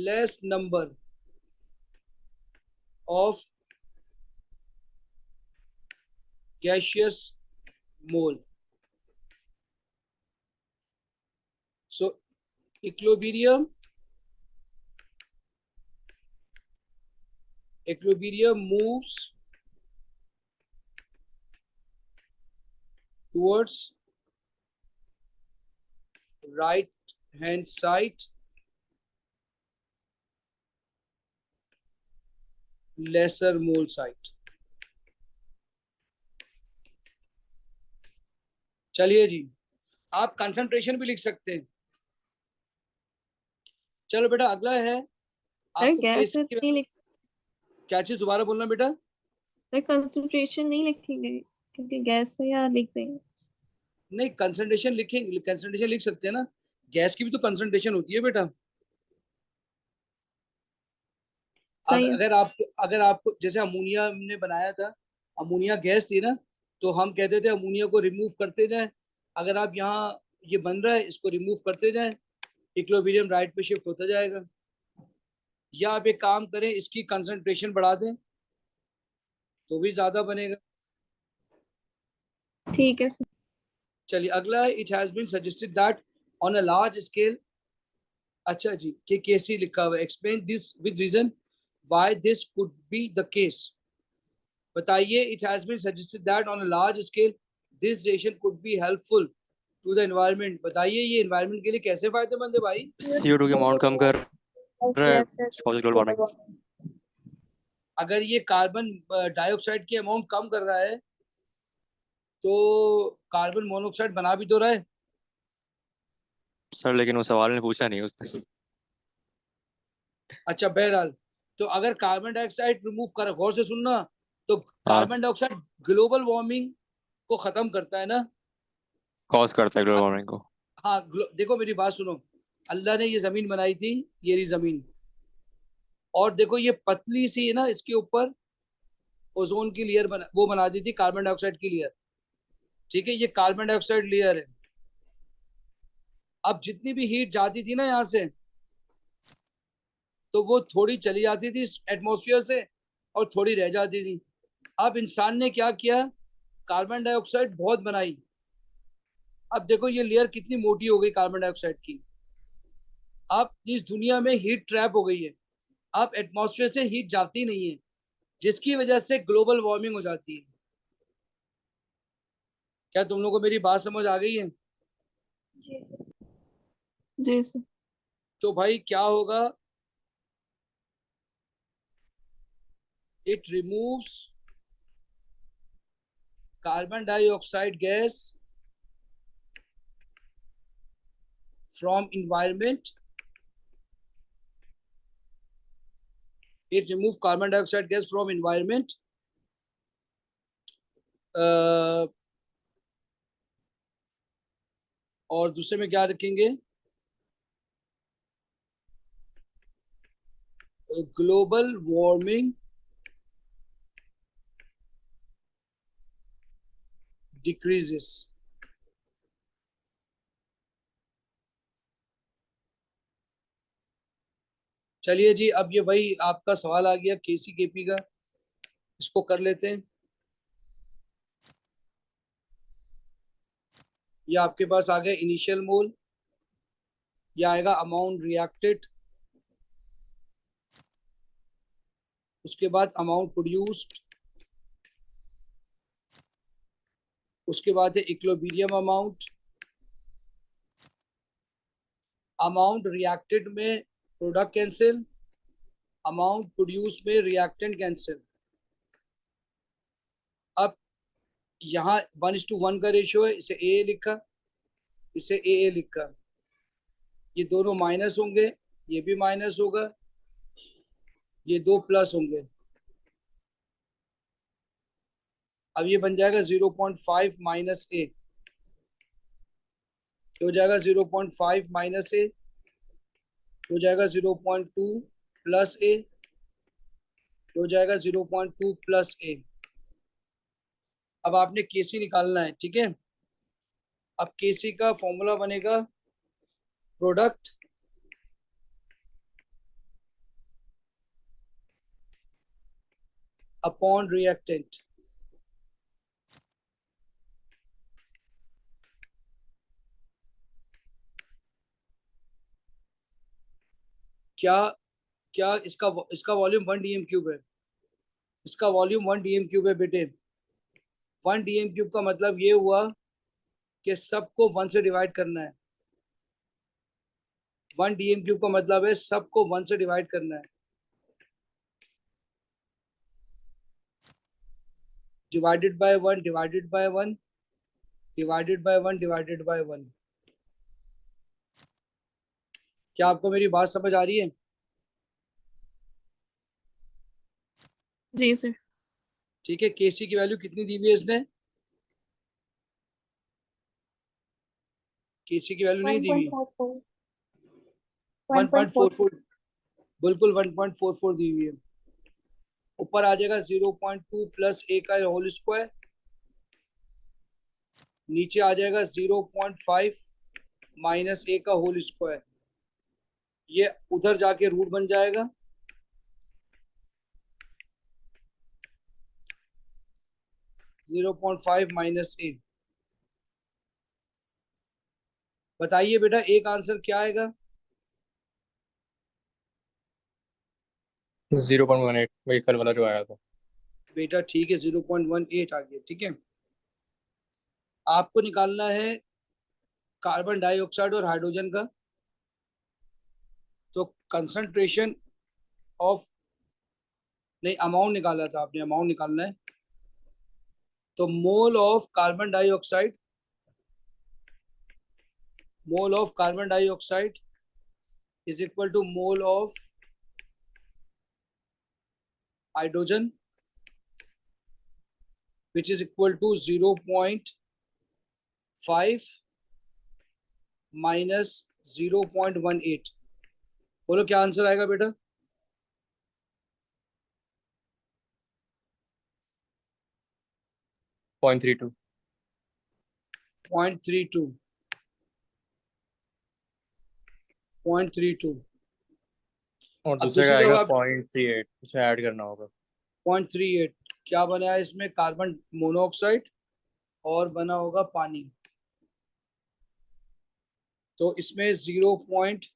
less number of gaseous mole. So equilibrium moves towards right hand side, lesser mole side। चलिए जी, आप कंसंट्रेशन भी लिख सकते हैं। चलो बेटा अगला है सर आपको गैस KC नहीं लिख, क्या चीज दोबारा बोलना बेटा? सर कंसंट्रेशन नहीं लिखेंगे क्योंकि गैस है, या लिख देंगे? नहीं, कंसंट्रेशन लिखेंगे, कंसंट्रेशन लिख सकते हैं ना, गैस की भी तो कंसंट्रेशन होती है बेटा। सही है। अगर आपको जैसे अमोनिया हमने बनाया था, अमोनिया गैस थी ना, तो हम कहते थे अमोनिया को रिमूव करते जाएं। अगर आप यहाँ ये बन रहा है इसको रिमूव करते जाएं, इक्विलिब्रियम राइट पे शिफ्ट होता जाएगा। या आप एक काम करें, इसकी कंसंट्रेशन बढ़ा दें तो भी ज्यादा बनेगा। ठीक है सर। चलिए अगला है, it has been suggested that on a large scale. अच्छा जी, के केसी लिखा हुआ है, explain this with reason why this could be the case. बताइए, it has been suggested that on a large scale this reaction could be helpful to the environment. बताइए ये एनवायरनमेंट के लिए कैसे फायदेमंद है भाई? CO2 की अमाउंट कम कर रहा है, Yes, yes, causes global warming। अगर ये कार्बन डाइऑक्साइड की अमाउंट कम कर रहा है तो कार्बन मोनोऑक्साइड बना भी तो रहा है। सर लेकिन वो सवाल ने पूछा नहीं उसने। अच्छा बहरहाल, तो अगर कार्बन डाइऑक्साइड रिमूव कर, गौर से सुनना, तो कार्बन डाइऑक्साइड ग्लोबल वार्मिंग को खत्म करता है ना, कॉज करता है ग्लोबल वार्मिंग को। हाँ देखो मेरी बात सुनो, अल्लाह ने ये जमीन बनाई थी, ये रही जमीन, और देखो ये पतली सी है ना, इसके ऊपर ओजोन की लेयर बना दी थी, कार्बन डाइऑक्साइड की लेयर। ठीक है, ये कार्बन डाइऑक्साइड लेयर है। अब जितनी भी हीट जाती थी ना यहाँ से, तो वो थोड़ी चली जाती थी एटमॉस्फेयर से और थोड़ी रह जाती थी। अब इंसान ने क्या किया, कार्बन डाइऑक्साइड बहुत बनाई। अब देखो ये लेयर कितनी मोटी हो गई कार्बन डाइऑक्साइड की। अब इस दुनिया में हीट ट्रैप हो गई है, अब एटमॉस्फेयर से हीट जाती नहीं है, जिसकी वजह से ग्लोबल वार्मिंग हो जाती है। क्या तुम लोगों को मेरी बात समझ आ गई है? जी सर। तो भाई क्या होगा, it removes carbon dioxide gas from environment। It remove carbon dioxide gas from environment। और दूसरे में क्या रखेंगे, ग्लोबल वार्मिंग डिक्रीजेस। चलिए जी, अब ये वही आपका सवाल आ गया केसी केपी का, इसको कर लेते हैं। ये आपके पास आ गया इनिशियल मोल, ये आएगा अमाउंट रिएक्टेड, उसके बाद अमाउंट प्रोड्यूस्ड, उसके बाद है इक्विलिब्रियम अमाउंट। अमाउंट रिएक्टेड में प्रोडक्ट कैंसिल, अमाउंट प्रोड्यूस में रिएक्टेंट कैंसिल। अब यहाँ 1:1 का रेशियो है, इसे ए लिखा, इसे ए लिखा, ये दोनों माइनस होंगे, ये भी माइनस होगा, ये दो प्लस होंगे। अब ये बन जाएगा 0.5 माइनस ए, हो जाएगा 0.5 माइनस ए, हो जाएगा 0.2 प्लस ए, हो जाएगा 0.2 प्लस ए। अब आपने केसी निकालना है, ठीक है। अब केसी का फॉर्मूला बनेगा प्रोडक्ट अपॉन रिएक्टेंट। क्या क्या इसका वॉल्यूम 1 डीएम क्यूब है, इसका वॉल्यूम 1 डीएम क्यूब है बेटे। 1 डीएम क्यूब का मतलब ये हुआ कि सबको 1 से डिवाइड करना है। 1 डीएम क्यूब का मतलब है सबको 1 से डिवाइड करना है। Divided by 1, divided by 1, divided by 1, divided by 1। क्या आपको मेरी बात समझ आ रही है? जी सर। ठीक है, केसी की वैल्यू कितनी दी हुई है इसने? केसी की वैल्यू नहीं दी हुई, 1.44, बिल्कुल 1.44 दी हुई है। ऊपर आ जाएगा 0.2 प्लस ए का होल स्क्वायर, नीचे आ जाएगा 0.5 माइनस ए का होल स्क्वायर, ये उधर जाके रूट बन जाएगा। -0.5 माइनस ए। बताइए बेटा एक आंसर क्या आएगा? 0.18, वही कल वाला जो आया था। बेटा ठीक है, 0.18 आ गया, ठीक है। आपको निकालना है कार्बन डाइऑक्साइड और हाइड्रोजन का। तो कंसंट्रेशन ऑफ, नहीं अमाउंट निकाला था आपने, अमाउंट निकालना है। तो mole of carbon dioxide, mole of carbon dioxide is equal to mole of hydrogen, which is equal to 0.5 minus 0.18। बोलो क्या आंसर आएगा बेटा? पॉइंट 32। 0.32, 0.32। और अब दूसरे दूसरी का आएगा तरफ 0.38, इसमें ऐड करना होगा। 0.38 क्या बना है इसमें? कार्बन मोनोऑक्साइड और बना होगा पानी। तो इसमें 0 पॉइंट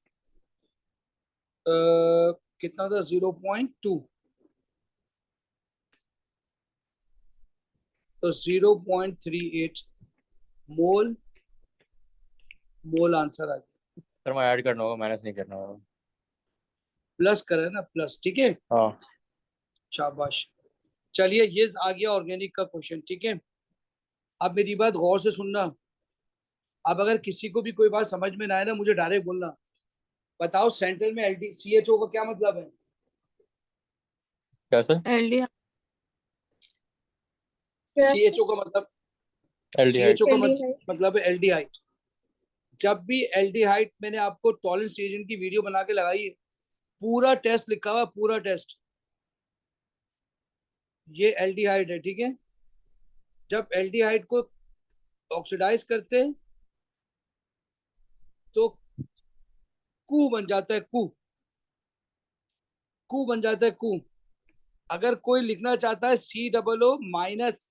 कितना था? 0.2। तो 0.38 मोल, मोल आंसर आ गया। सर मैं ऐड करना होगा, माइनस नहीं करना होगा। प्लस करें ना, प्लस, ठीक है। हाँ। शाबाश। चलिए ये आ गया ऑर्गेनिक का क्वेश्चन, ठीक है। अब मेरी बात गौर से सुनना। अब अगर किसी को भी कोई बात समझ में ना आए ना, मुझे डायरेक्ट बोलना। बताओ सेंटर में L D C H O का क्या मतलब है? क्या sir? Aldehyde. C H O का मतलब, सी एल्डिहाइड। एच ओ का एल्डिहाइड। मतलब है एल्डिहाइड। जब भी एल्डिहाइड, मैंने आपको टॉलरेंस एजेंट की वीडियो बना के लगाई है, पूरा टेस्ट लिखा हुआ, पूरा टेस्ट। ये एल्डिहाइड है, ठीक है। जब एल्डिहाइड को ऑक्सीडाइज करते हैं तो कू बन जाता है, कू, कू बन जाता है, कू। अगर कोई लिखना चाहता है COO माइनस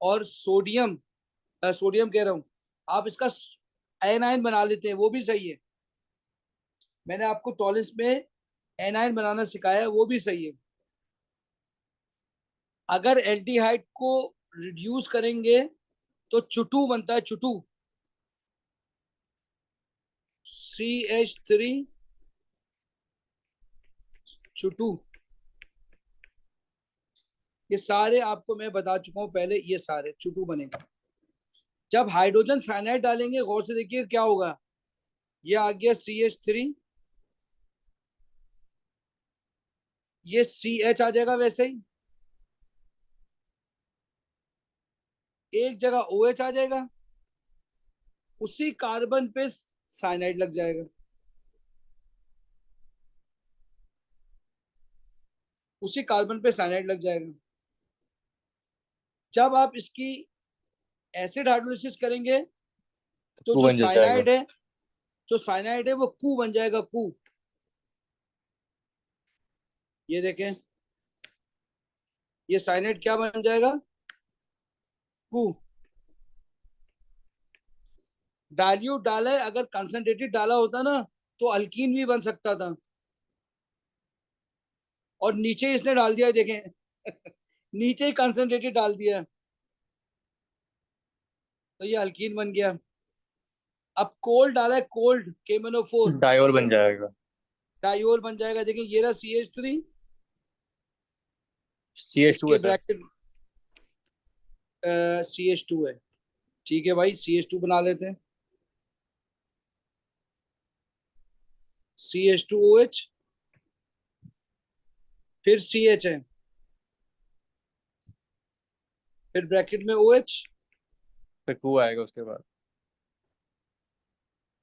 और सोडियम, सोडियम कह रहा हूं, आप इसका एनाइन बना लेते हैं, वो भी सही है। मैंने आपको टॉलिस में एनाइन बनाना सिखाया है, वो भी सही है। अगर एल्डिहाइड को रिड्यूस करेंगे तो चुटू बनता है, चुटू, CH3 चुटू। ये सारे आपको मैं बता चुका हूं पहले, ये सारे चुटू बनेगा। जब हाइड्रोजन साइनाइड डालेंगे, गौर से देखिए क्या होगा। ये आ गया CH3, ये CH आ जाएगा वैसे ही, एक जगह OH आ जाएगा, उसी कार्बन पे साइनाइड लग जाएगा, उसी कार्बन पे साइनाइड लग जाएगा। जब आप इसकी एसिड हाइड्रोलिसिस करेंगे तो कू जो बन जाएगा। साइनाइड है, जो साइनाइड है वो कू बन जाएगा, कू। ये देखें, ये साइनाइड क्या बन जाएगा, कू। डाइल्यूट डाला है, अगर कंसंट्रेटेड डाला होता ना तो अल्कीन भी बन सकता था, और नीचे इसने डाल दिया है, देखें नीचे ही कंसंट्रेटेड डाल दिया है, तो ये अल्कीन बन गया। अब कोल्ड डाला है, कोल्ड KMnO4, डायोल बन जाएगा। डायोल बन जाएगा। देखें ये रहा CH3, CH2 इसके है सर। ब्रैकेट CH2 है, ठीक है भाई, CH2 बना लेते हैं। CH2OH, फिर CH है, फिर ब्रैकेट में OH, फिर कू आएगा उसके बाद।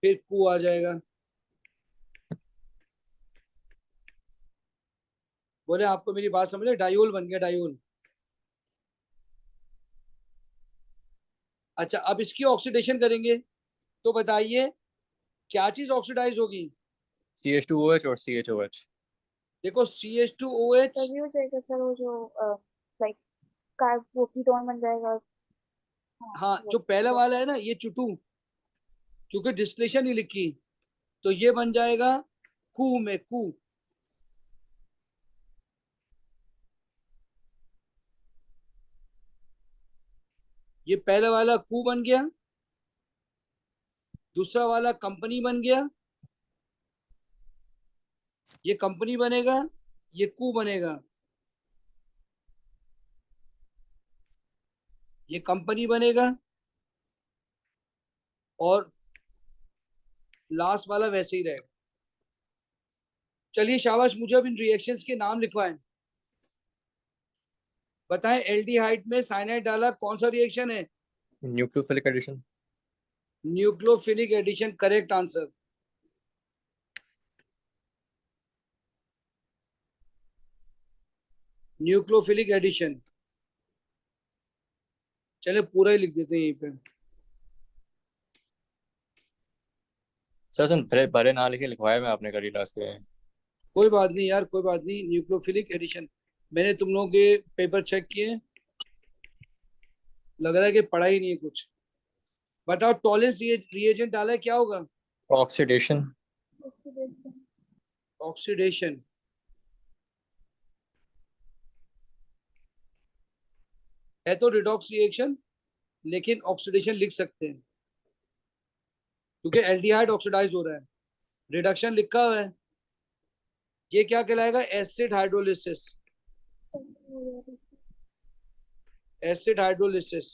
फिर Q आ जाएगा। बोले आपको मेरी बात समझ, डायोल बन गया, डायोल। अच्छा, अब इसकी ऑक्सीडेशन करेंगे तो बताइए क्या चीज ऑक्सीडाइज होगी। CH2OH और CHOH। देखो CH2OH, तभी हो जाएगा सर वो जो लाइक कार्ब वो कीटोन बन जाएगा। हाँ, वो जो पहला वाला है ना, ये चुटू, क्योंकि डिस्टिलेशन ही लिखी, तो ये बन जाएगा कू में, कू। ये पहला वाला कू बन गया, दूसरा वाला कंपनी बन गया, ये कंपनी बनेगा, ये कू बनेगा, ये कंपनी बनेगा, और लास्ट वाला वैसे ही रहेगा। चलिए शाबाश, मुझे अब इन रिएक्शंस के नाम लिखवाएं। बताएं, एल्डिहाइड में साइनाइड डाला, कौन सा रिएक्शन है। Nucleophilic addition. Nucleophilic addition, correct answer. Nucleophilic addition. चले पूरा ही लिख देते हैं यहीं पे। सर भरे भरे ना लिखे लिखवाया मैं आपने करी क्लास के। कोई बात नहीं यार, कोई बात नहीं। न्यूक्लियोफिलिक एडिशन, मैंने तुम लोगों के पेपर चेक किए, लग रहा है कि पढ़ा ही नहीं है कुछ। बताओ, टॉलेंस रिएजेंट डाला है, क्या होगा। ऑक्सीडेशन। ऑक्सीडेशन। है तो रिडॉक्स रिएक्शन, लेकिन ऑक्सीडेशन लिख सकते हैं क्योंकि एल्डिहाइड ऑक्सीडाइज हो रहा है। रिडक्शन लिखा हुआ है, ये क्या कहलाएगा, एसिड हाइड्रोलिसिस। Acid hydrolysis.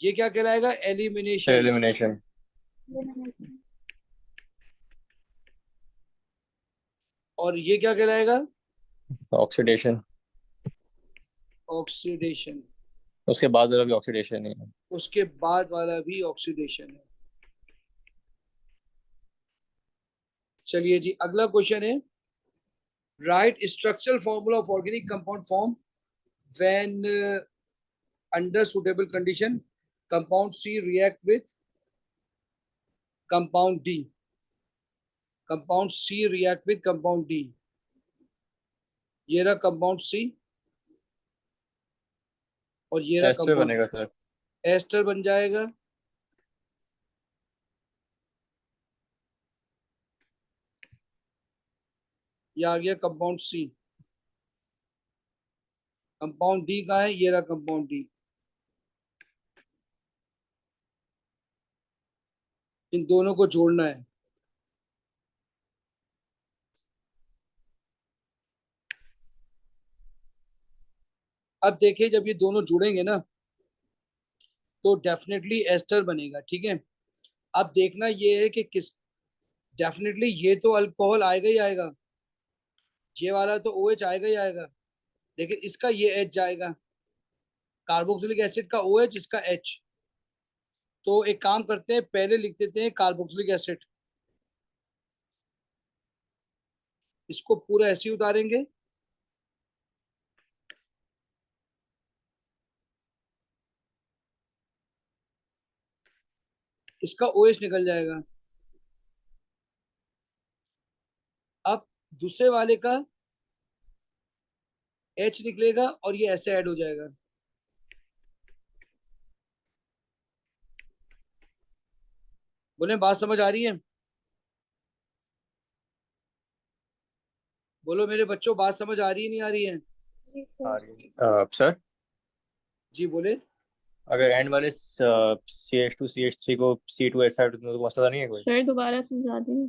ये क्या कहलाएगा, एलिमिनेशन। एलिमिनेशन। और ये क्या कहलाएगा, ऑक्सीडेशन। ऑक्सीडेशन। उसके बाद वाला भी ऑक्सीडेशन ही है। उसके बाद वाला भी ऑक्सीडेशन है। चलिए जी, अगला क्वेश्चन है, right structural formula of organic compound form when under suitable condition compound C react with compound D, compound C react with compound D, ये रहा compound C और ये रहा एस्टर compound बनेगा सर। एस्टर बन जाएगा। ये आ गया कंपाउंड C। कंपाउंड D कहाँ है? ये रहा कंपाउंड D। इन दोनों को जोड़ना है। अब देखिए, जब ये दोनों जुड़ेंगे ना तो डेफिनेटली एस्टर बनेगा, ठीक है। अब देखना ये है कि किस, डेफिनेटली ये तो अल्कोहल आएगा ही आएगा, ये वाला तो OH आएगा ही आएगा, लेकिन इसका ये H जाएगा, कार्बोक्सिलिक एसिड का OH, इसका H। तो एक काम करते हैं, पहले लिख देते हैं कार्बोक्सिलिक एसिड, इसको पूरा ऐसे ही उतारेंगे। इसका OH निकल जाएगा। अब दूसरे वाले का H निकलेगा और ये ऐसे ऐड हो जाएगा। बोले बात समझ आ रही है? बोलो मेरे बच्चों, बात समझ आ रही है नहीं आ रही है? जी सर। सर जी बोले। अगर एंड वाले CH2CH3 को C2H5 तो मसला नहीं है कोई? सर दोबारा समझा दें।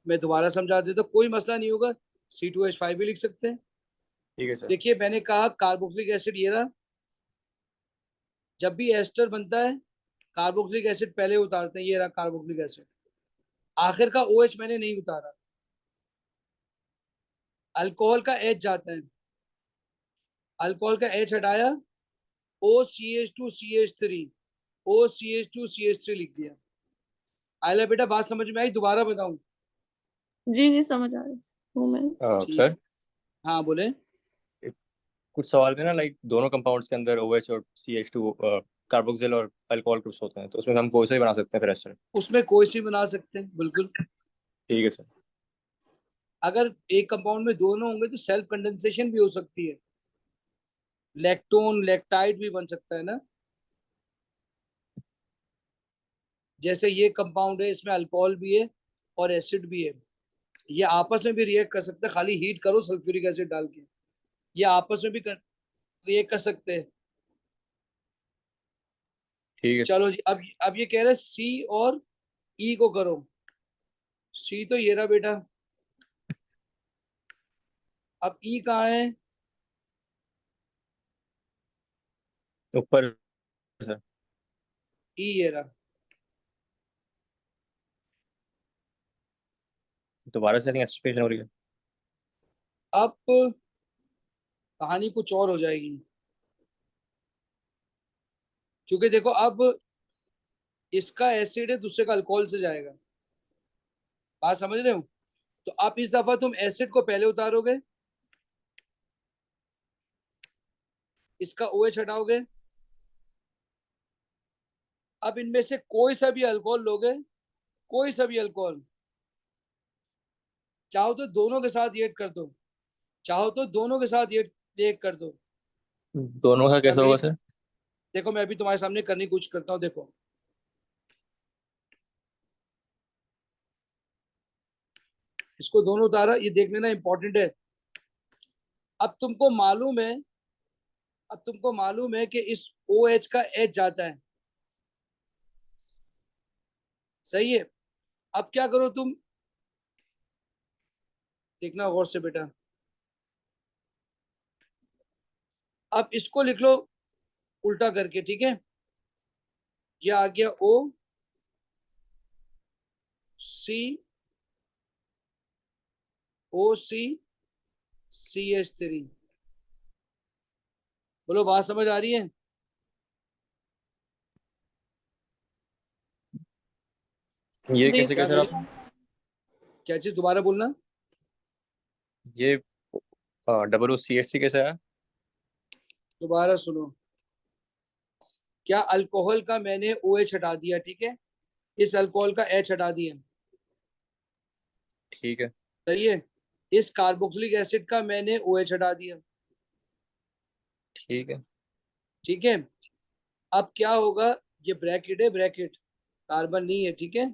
मैं दोबारा समझा देता, कोई मसला नहीं होगा, C2H5 भी लिख सकते हैं। ठीक है सर। देखिए मैंने कहा कार्बोक्सिलिक एसिड ये रहा, जब भी एस्टर बनता है कार्बोक्सिलिक एसिड पहले उतारते हैं, ये रहा कार्बोक्सिलिक एसिड, आखिर का OH मैंने नहीं उतारा। अल्कोहल का H जाता है, अल्कोहल का H हटाया, OCH2CH3, OCH2CH3 लिख दिया। आइला बेटा, बात समझ में आई? दोबारा बताऊं? जी जी समझ आ रही हूँ मैं। ठीक। सर हाँ बोले। कुछ सवाल में ना, लाइक दोनों कंपाउंड्स के अंदर OH और CH2 कार्बोक्सिल और अल्कोहल ग्रुप्स होते हैं, तो उसमें हम कोई से भी बना सकते हैं फिर एस्टर? उसमें कोई सी बना सकते हैं, बिल्कुल। ठीक है सर। अगर एक कंपाउंड में दोनों होंगे तो सेल्फ कंडेंसेशन भी हो सकती है, लैक्टोन लैक्टाइड भी बन सकता है ना। जैसे ये कंपाउंड है, इसमें अल्कोहल भी है और एसिड भी है, ये आपस में भी रिएक्ट कर सकते हैं, खाली हीट करो सल्फ्यूरिक एसिड डाल के, ये आपस में भी रिएक्ट कर सकते हैं। ठीक है। चलो जी, अब ये कह रहे हैं सी और ई को करो। सी तो ये रहा बेटा, अब ई कहाँ है? ऊपर सर। ई ये रहा। दोबारा से नहीं एस्टिफिकेशन हो रही है? अब कहानी कुछ और हो जाएगी, क्योंकि देखो अब इसका एसिड है, दूसरे का अल्कोहल से जाएगा, बात समझ रहे हो? तो अब इस दफा तुम एसिड को पहले उतारोगे, इसका OH हटाओगे, अब इनमें से कोई सा भी अल्कोहल लोगे, कोई सा भी अल्कोहल, चाहो तो दोनों के साथ रिएक्ट कर दो, चाहो तो दोनों के साथ रिएक्ट कर दो। दोनों का कैसा होगा अभी सर? देखो, मैं अभी तुम्हारे सामने करने की कोशिश करता हूँ, देखो इसको दोनों उतारा, ये देख लेना इंपॉर्टेंट है। अब तुमको मालूम है, अब तुमको मालूम है कि इस OH का H जाता है, सही है। अब क्या करो तुम, देखना गौर से बेटा, अब इसको लिख लो उल्टा करके, ठीक है। ये आ गया OCOCCH3। बोलो बात समझ आ रही है? ये जी कैसे क्या कैसे सर। आप? मेरी क्या चीज, दोबारा बोलना। ये WCH3 कैसे आया? दोबारा सुनो। क्या अल्कोहल का मैंने OH हटा दिया, ठीक है, इस अल्कोहल का H हटा दिया, ठीक है। सही है। इस कार्बोक्सिलिक एसिड का मैंने OH हटा दिया, ठीक है। ठीक है। अब क्या होगा, ये ब्रैकेट है, ब्रैकेट, कार्बन नहीं है, ठीक है।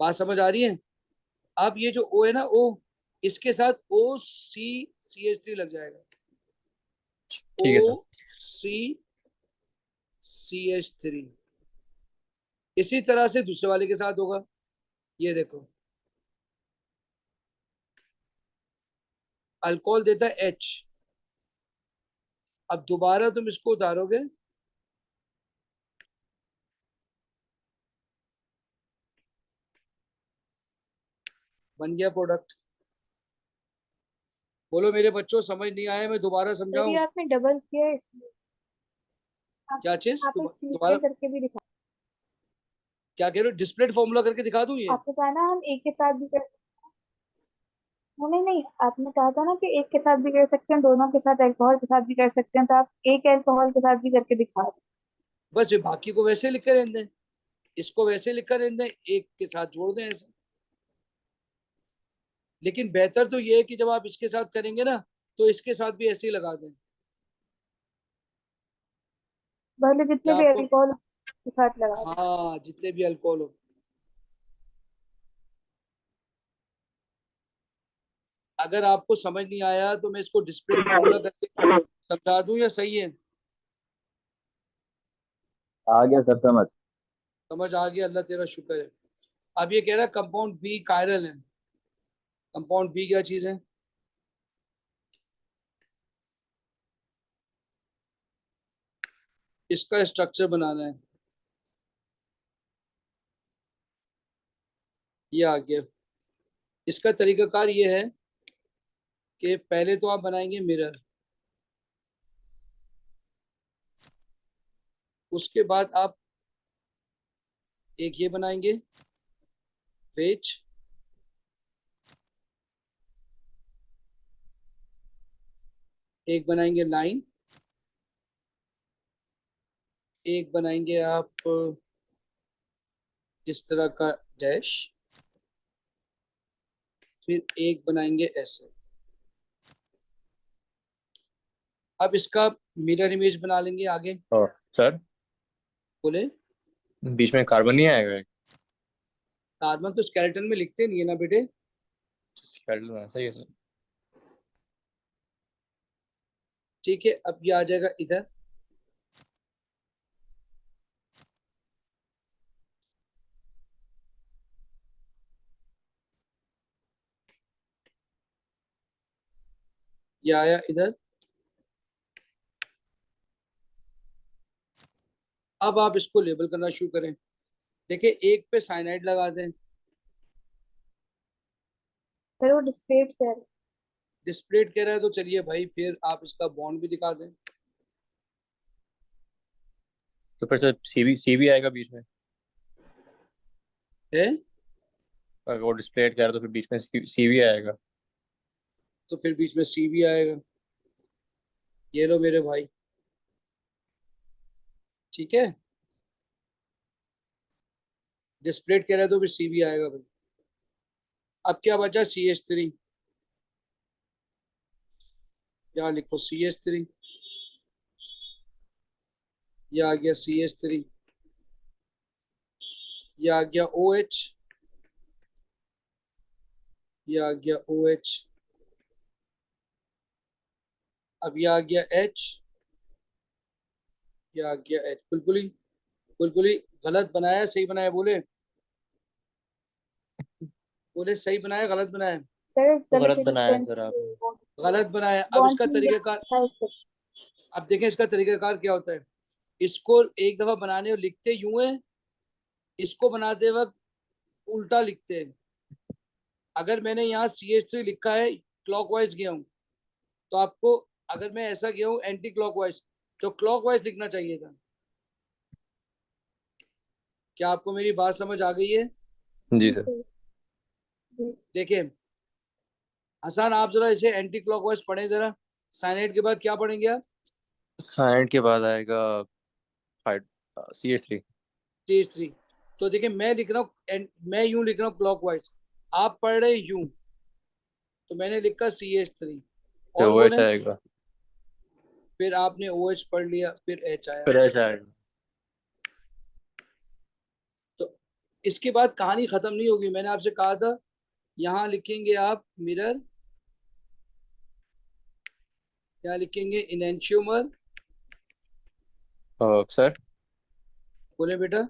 बात समझ आ रही है? अब ये जो O है ना, O, इसके साथ OCCH3 लग जाएगा, ठीक है सर। OCCH3। इसी तरह से दूसरे वाले के साथ होगा, ये देखो, अल्कोहल देता है H। अब दोबारा तुम इसको उतारोगे, बन गया प्रोडक्ट। बोलो मेरे बच्चों, समझ नहीं आया, मैं दोबारा सर ये समझाऊं? आपने डबल किया है इसलिए। आप क्या चीज, आप एक दोबारा सीक्वेंस करके भी दिखा। क्या कह रहे हो, डिस्प्लेड फॉर्मूला करके दिखा दूं ये? आपने कहा ना हम एक के साथ भी कर सकते हैं, नहीं नहीं, आपने कहा था ना कि एक के साथ भी कर सकते हैं, दोनों के साथ, अल्कोहल के साथ भी कर सकते हैं, तो आप एक अल्कोहल के साथ भी करके दिखा दो। बस ये बाकी को वैसे लिख कर रहने दें, इसको वैसे लिख कर रहने दें, एक के साथ जोड़ दें ऐसे। लेकिन बेहतर तो ये है कि जब आप इसके साथ करेंगे ना, तो इसके साथ भी ऐसे ही लगा दें। पहले जितने क्या भी आपको, अल्कोहल के साथ लगा दो। हाँ, जितने भी अल्कोहल हो। अगर आपको समझ नहीं आया तो मैं इसको डिस्प्ले फॉर्मूला करके समझा दूं, या सही है? आ गया सर समझ। समझ आ गया, अल्लाह तेरा शुक्र है। अब ये कह रहा है कंपाउंड बी कायरल है। कंपाउंड बी क्या चीज है? इसका स्ट्रक्चर बनाना है, ये आ गया। इसका तरीकाकार ये है कि पहले तो आप बनाएंगे मिरर, उसके बाद आप एक ये बनाएंगे वेज, एक बनाएंगे लाइन, एक बनाएंगे आप इस तरह का डैश, फिर एक बनाएंगे ऐसे। अब इसका मिरर इमेज बना लेंगे आगे। और सर बोले, बीच में कार्बन नहीं आएगा? कार्बन तो स्केलेटन में लिखते नहीं है ना बेटे। सही है सर। ठीक है, अब ये आ जाएगा इधर, ये आया इधर। अब आप इसको लेबल करना शुरू करें। देखिए, एक पे साइनाइड लगा दें। फिर वो डिस्प्ले कर। डिस्प्लेट कह रहा है तो चलिए भाई, फिर आप इसका बॉन्ड भी दिखा दें। तो फिर सर सी भी आएगा बीच में? है, अगर वो डिस्प्ले कह रहा है तो फिर बीच में सी भी आएगा? तो फिर बीच में सी भी आएगा। ये लो मेरे भाई, ठीक है। डिस्प्लेट कह रहा है तो फिर सी भी आएगा भाई। अब क्या बचा, CH3। यहाँ लिखो CH3, ये आ गया CH3, ये आ गया OH, ये आ गया OH। अब ये आ गया H, ये आ गया H। बिल्कुल ही गलत बनाया, सही बनाया, बोले बोले, सही बनाया गलत बनाया? सर तो गलत गलत बनाया है सर आपने। गलत बनाया। अब बॉन्ड्स इसका में तरीकाकार, था इसके। अब देखें इसका तरीकाकार क्या होता है। इसको एक दफा बनाने और लिखते यूं है, इसको बनाते वक्त उल्टा लिखते हैं। अगर मैंने यहाँ CH3 लिखा है, क्लॉकवाइज गया हूँ, तो आपको, अगर मैं ऐसा गया हूँ एंटी क्लॉकवाइज, तो क्लॉकवाइज लिखना चाहिए था। क्या आपको मेरी बात समझ आ गई है? जी सर। जी देखिए हसन, आप जरा इसे एंटी क्लॉकवाइज पढ़ें जरा। साइनाइड के बाद क्या पढ़ेंगे आप? साइड के बाद आएगा फाइट CH3। स्टेज 3। तो देखिए मैं लिख रहा हूँ मैं यूं लिख रहा हूँ क्लॉकवाइज, आप पढ़ रहे यूं, तो मैंने लिखा CH3। फिर और OH बोले, आएगा। फिर आपने OH पढ़ लिया, फिर H आया। फिर H आएगा। तो इसके बाद कहानी खत्म नहीं होगी। मैंने आपसे कहा था यहाँ लिखेंगे आप मिरर, यहाँ लिखेंगे इनेंशियोमर। सर, बोले बेटा।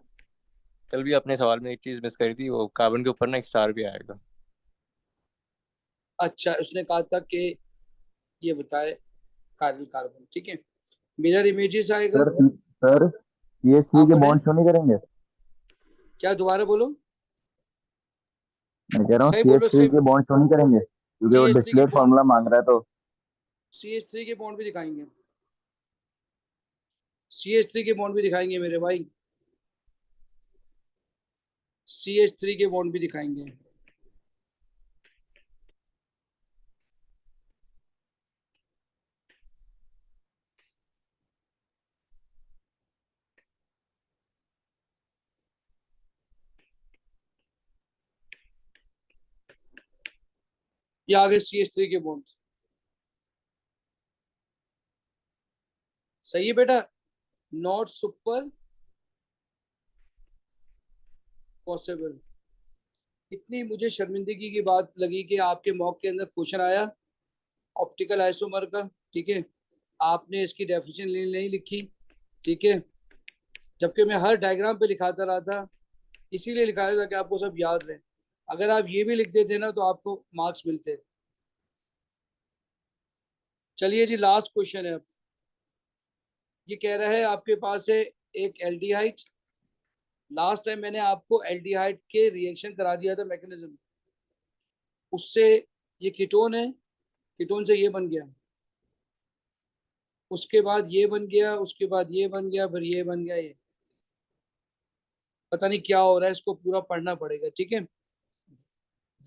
कल भी अपने सवाल में एक चीज मिस करी थी, वो कार्बन के ऊपर ना एक स्टार भी आएगा। अच्छा, उसने कहा था कि ये बताए कार्बन कार्बन, ठीक है। मिरर इमेजेस आएगा। सर CH3 आप के बोले बॉन्ड शो नहीं करेंगे? क्या, दोबारा बोलो। मैं कह रहा हूँ सही बोलो, CH3 सही। के बॉन्ड शो नहीं करेंगे क्योंकि वो CH3 के डिस्प्लेट बॉन्ड, फार्मूला मांग रहा है तो। CH3 के बॉन्ड भी दिखाएंगे, CH3 के बॉन्ड भी दिखाएंगे मेरे भाई, CH3 के बॉन्ड भी दिखाएंगे। ये आगे CH3 के बॉन्ड। सही है बेटा। Not super possible. इतनी मुझे शर्मिंदगी की बात लगी कि आपके मॉक के अंदर क्वेश्चन आया ऑप्टिकल आइसोमर का, ठीक है, आपने इसकी डेफिनेशन नहीं लिखी, ठीक है, जबकि मैं हर डायग्राम पे लिखाता रहा था, इसीलिए लिखाया था कि आपको सब याद रहे। अगर आप ये भी लिख देते ना तो आपको मार्क्स मिलते। चलिए जी, लास्ट क्वेश्चन है अब। ये कह रहा है आपके पास है एक एल्डिहाइड। लास्ट टाइम मैंने आपको एल्डिहाइड के रिएक्शन करा दिया था मैकेनिज्म, उससे ये कीटोन है, कीटोन से ये बन गया, उसके बाद ये बन गया, उसके बाद ये बन गया, फिर ये बन गया, ये पता नहीं क्या हो रहा है, इसको पूरा पढ़ना पड़ेगा, ठीक है।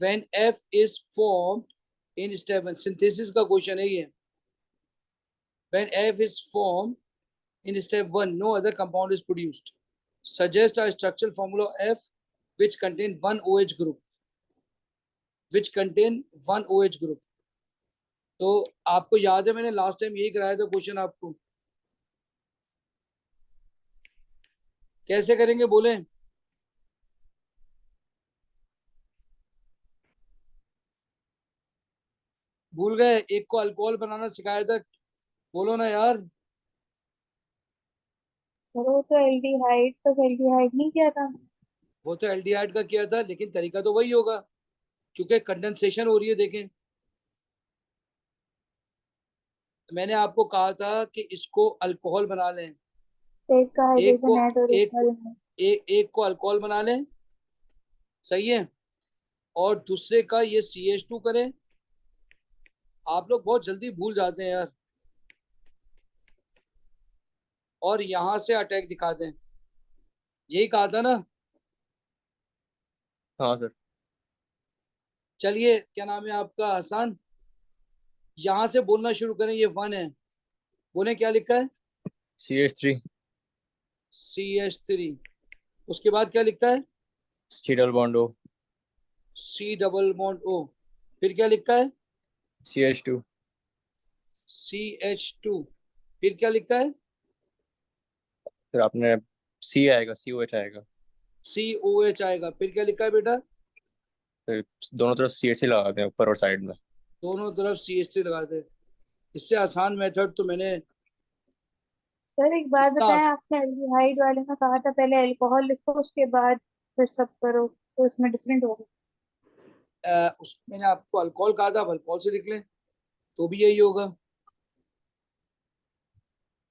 When F is formed in step one, synthesis का क्वेश्चन है ये। When F is formed in step 1 no other compound is produced, suggest a structural formula F which contain one OH group, which contain one OH group। तो आपको याद है मैंने last time यही कराया था क्वेश्चन आपको। कैसे करेंगे बोले? भूल गए? एक को अल्कोहल बनाना सिखाया था, बोलो ना यार। सर वो तो एल्डिहाइड नहीं किया था। वो तो एल्डिहाइड का किया था, लेकिन तरीका तो वही होगा क्योंकि कंडेंसेशन हो रही है। देखें, मैंने आपको कहा था कि इसको अल्कोहल बना लें, एक का एक को हाइड्रोजन ऐड और एक एक का को रिमूव। एक को अल्कोहल बना लें, सही है, और दूसरे का ये CH2 करें। आप लोग बहुत जल्दी भूल जाते हैं यार, और यहां से अटैक दिखा दें। यही कहा था ना? हाँ सर। चलिए, क्या नाम है आपका, हसन, यहां से बोलना शुरू करें। ये 1 है, बोले क्या लिखा है? CH3। CH3। उसके बाद क्या लिखा है? C double bond O। C double bond O। फिर क्या लिखा है? CH2। CH2। फिर क्या लिखा है? फिर आपने C आएगा, COH आएगा। COH आएगा। फिर क्या लिखा है बेटा? फिर दोनों तरफ CH लगा दें, ऊपर और साइड में। दोनों तरफ CH3 लगा दे। इससे आसान मेथड तो मैंने सर एक बात इतना बताएं, आपने एल्डिहाइड वाले में कहा था पहले अल्कोहल लिखो उसके बाद फिर सब करो, तो इसमें डिफरेंट होगा। उस मैंने आपको अल्कोहल कहा था, अब अल्कोहल से लिख लें तो भी यही होगा,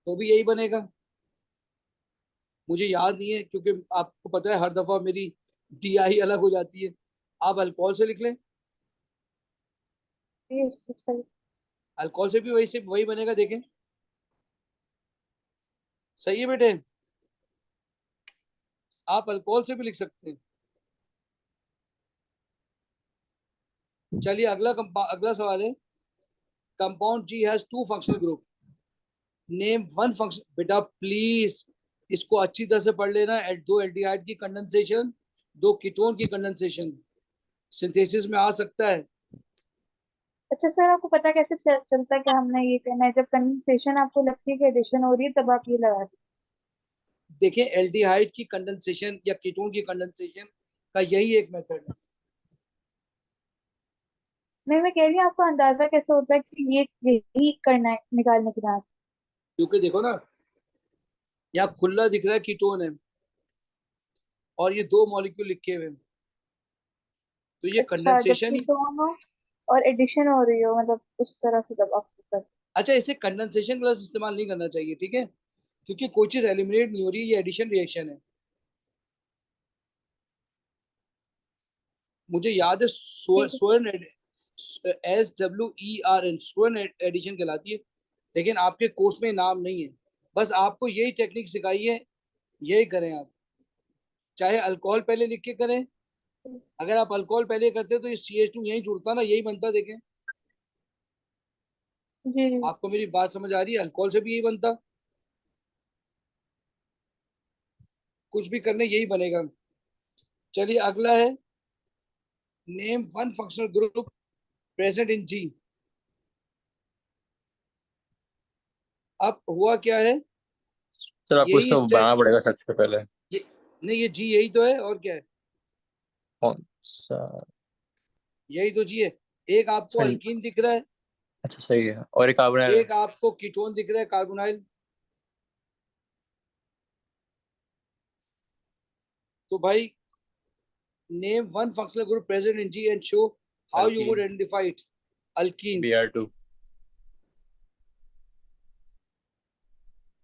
तो भी यही बनेगा। मुझे याद नहीं है क्योंकि आपको पता है हर दफा मेरी DI अलग हो जाती है। आप अल्कोहल से लिख लें, ये सब सही। अल्कोहल से भी वही से वही बनेगा, देखें। सही है बेटे? आप अल्कोहल से भी लिख सकते हैं। चलिए अगला सवाल है, compound G has 2 functional group, name 1 function. बेटा प्लीज इसको अच्छी तरह से पढ़ लेना। 2 एल्डिहाइड की कंडेंसेशन, 2 कीटोन की कंडेंसेशन सिंथेसिस में आ सकता है। अच्छा सर, आपको पता कैसे चलता है कि हमने ये करना है? जब कंडेंसेशन आपको लगती है कि एडिशन हो रही है, तब आप ये लगा दें। देखिए एल्डिहाइड की कंडेंसेशन या कीटोन की कंडेंसेशन का यही एक मेथड है। नहीं, मैं कह रही हूँ आपको अंदाजा कैसे होता है कि ये यही करना है निकालने के बाद? क्योंकि देखो ना, यहाँ खुला दिख रहा है कीटोन है और ये 2 मॉलिक्यूल लिखे हुए हैं, तो ये अच्छा, जब कंडेंसेशन ही। कीटोन हो और एडिशन हो रही हो, मतलब उस तरह से जब आप करते अच्छा, इसे कंडेंसेशन का इस्तेमाल नहीं करना चाहिए, ठीक है, क्योंकि कोई चीज एलिमिनेट नहीं हो रही, ये एडिशन रिएक्शन है। मुझे याद है ठीक है सर। स्वर्ण, SWERN स्वर्ण एडिशन कहलाती है, लेकिन आपके कोर्स में नाम नहीं है। बस आपको यही टेक्निक सिखाई है, यही करें आप, चाहे अल्कोहल पहले लिख के करें। अगर आप अल्कोहल पहले करते तो ये CH2 यही जुड़ता ना, यही बनता। देखें, जी जी। आपको मेरी बात समझ आ रही है? अल्कोहल से भी यही बनता, कुछ भी करने यही बनेगा। चलिए अगला है, name 1 functional group present in G. अब हुआ क्या है, सर आपको यही इसका स्टेप, बनाना पड़ेगा सबसे पहले। ये नहीं, ये जी यही तो है, और क्या है, कौन सा? यही तो जी है। एक आपको सर अल्कीन दिख रहा है, अच्छा सही है, और एक कार्बन है। एक आपको कीटोन दिख रहा है, कार्बोनाइल। तो भाई, name 1 functional group present in G and show how you would alkene, identify it. Alkene Br2।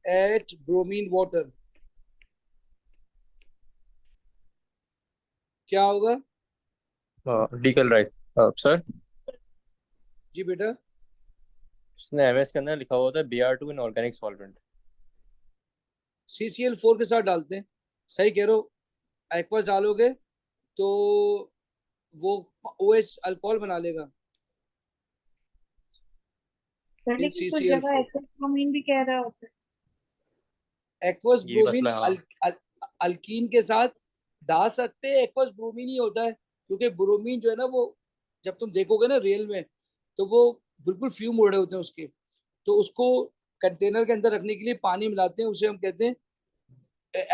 At bromine water क्या होगा? डीकलराइज। सर जी बेटा, उसने एमएस के अंदर लिखा हुआ था Br2 in organic solvent. CCl4 के साथ डालते हैं, सही कह रहे हो। एक्वस डालोगे तो वो OH अल्कोहल बना लेगा सर इन लेकिन कुछ जगह CCl4। एक्वामीन भी कह रहा होता है। एक्वस ये भी ब्रोमीन मसला है, हाँ। अल्कीन के साथ डाल सकते हैं, एक्वस ब्रोमीन ही होता है, क्योंकि ब्रोमीन जो है ना, वो जब तुम देखोगे ना रियल में, तो वो बिल्कुल फ्यूम उड़ रहे होते हैं उसके। तो उसको कंटेनर के अंदर रखने के लिए पानी मिलाते हैं, उसे हम कहते हैं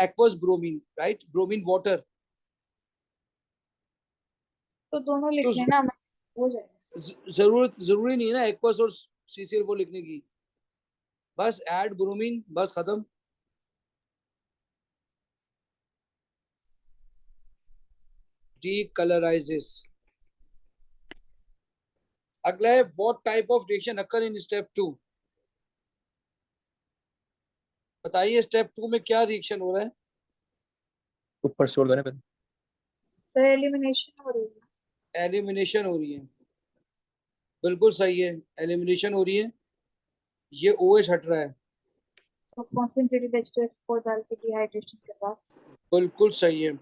aqueous bromine, right, bromine water. तो दोनों लिख तो लेना, हो जाएगा। जरूरी नहीं है ना एक्वस और CCl4 लिखने की, बस ऐड ब्रोमीन, बस खत्म। डीकलराइजेस। अगला है, what type of reaction occur in step 2। बताइए स्टेप 2 में क्या रिएक्शन हो रहा है? ऊपर छोड़ दो ना पहले। सर एलिमिनेशन हो रही है। एलिमिनेशन हो रही है, बिल्कुल सही है, एलिमिनेशन हो रही है, ये OH हट रहा है, तो कॉन्सेंट्रेटेड H2S को डाल के डिहाइड्रेशन के बाद। बिल्कुल सही है।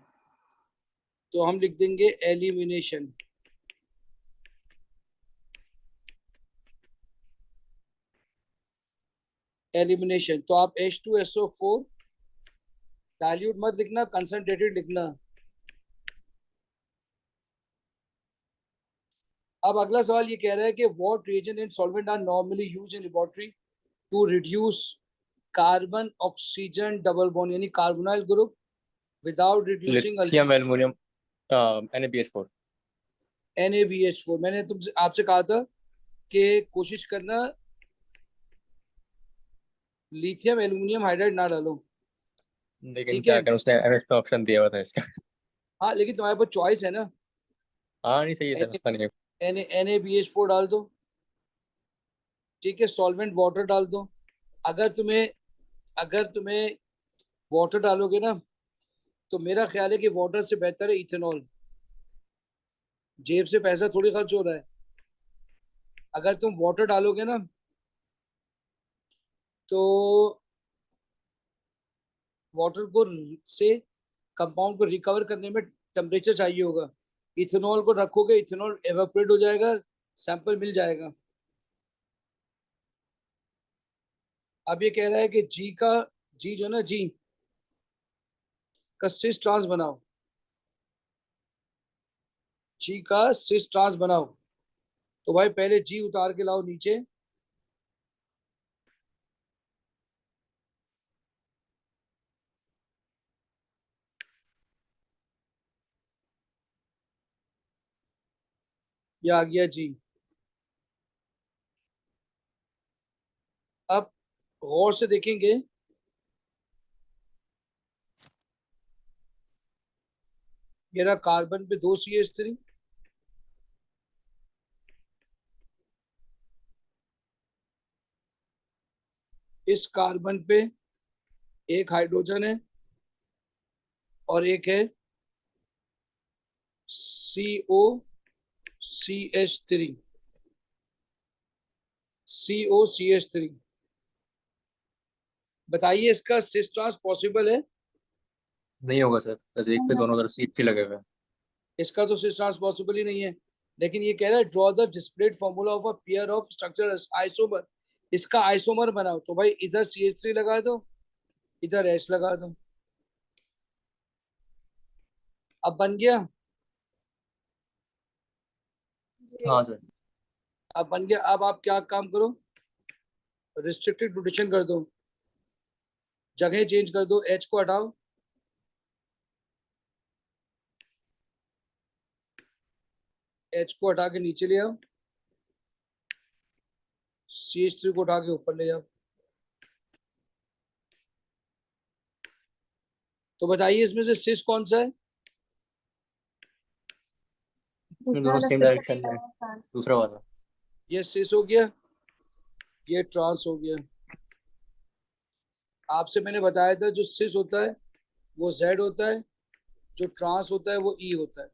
तो हम लिख देंगे एलिमिनेशन। एलिमिनेशन, तो आप H2SO4 डाइल्यूट मत लिखना, कंसंट्रेटेड लिखना। अब अगला सवाल ये कह रहा है कि what reagent and solvent are normally used in laboratory to reduce carbon oxygen double bond, यानी carbonyl group without reducing lithium aluminium NaBH4। NaBH4। मैंने तुमसे आपसे कहा था कि कोशिश करना लिथियम एल्युमिनियम हाइड्राइड ना डालो, लेकिन ठीक है। क्या करें, उसने एमएस का ऑप्शन दिया हुआ था इसका। हाँ, लेकिन तुम्हारे पास चॉइस है ना, हाँ नहीं सही है सर, मसला नहीं है। NaBH4 डाल दो, ठीक है, सॉल्वेंट वाटर डाल दो। अगर तुम्हें अगर तुम्हें वाटर डालोगे ना, तो मेरा ख्याल है कि वाटर से बेहतर है इथेनॉल, जेब से पैसा थोड़ी खर्च हो रहा है। अगर तुम वाटर डालोगे ना, तो वाटर को से कंपाउंड को रिकवर करने में टेम्परेचर चाहिए होगा। इथेनॉल को रखोगे, इथेनॉल एवापोरेट हो जाएगा, सैंपल मिल जाएगा। अब ये कह रहा है कि जी जो ना जी का सिस ट्रांस बनाओ, जी का सिस ट्रांस बनाओ। तो भाई पहले जी उतार के लाओ नीचे, ये आ गया जी। अब गौर से देखेंगे, ये रहा कार्बन पे 2 CH3, इस कार्बन पे एक हाइड्रोजन है और एक है COCH3। बताइए इसका सिस ट्रांस पॉसिबल है? नहीं होगा सर, बस एक पे दोनों तरफ सीट लगे हुए हैं। इसका तो सिस ट्रांस पॉसिबल ही नहीं है। लेकिन ये कह रहा है draw the displayed formula of a pair of structure isomer. इसका आइसोमर बनाओ। तो भाई इधर CH3 लगा दो, इधर H लगा दो। अब बन गया? हाँ सर। अब बन गया। अब आप क्या काम करो, रिस्ट्रिक्टेड रोटेशन कर दो, जगह चेंज कर दो, H को हटाओ, H को हटा के नीचे ले आओ, CH3 को उठा के ऊपर ले जाओ। तो बताइए इसमें से सिस कौन सा है? दूसरा दोनों वाला सेम cis डायरेक्शन में, trans। दूसरा वाला। ये सिस हो गया, ये ट्रांस हो गया। आपसे मैंने बताया था जो सिस होता है वो Z होता है, जो ट्रांस होता है वो E होता है।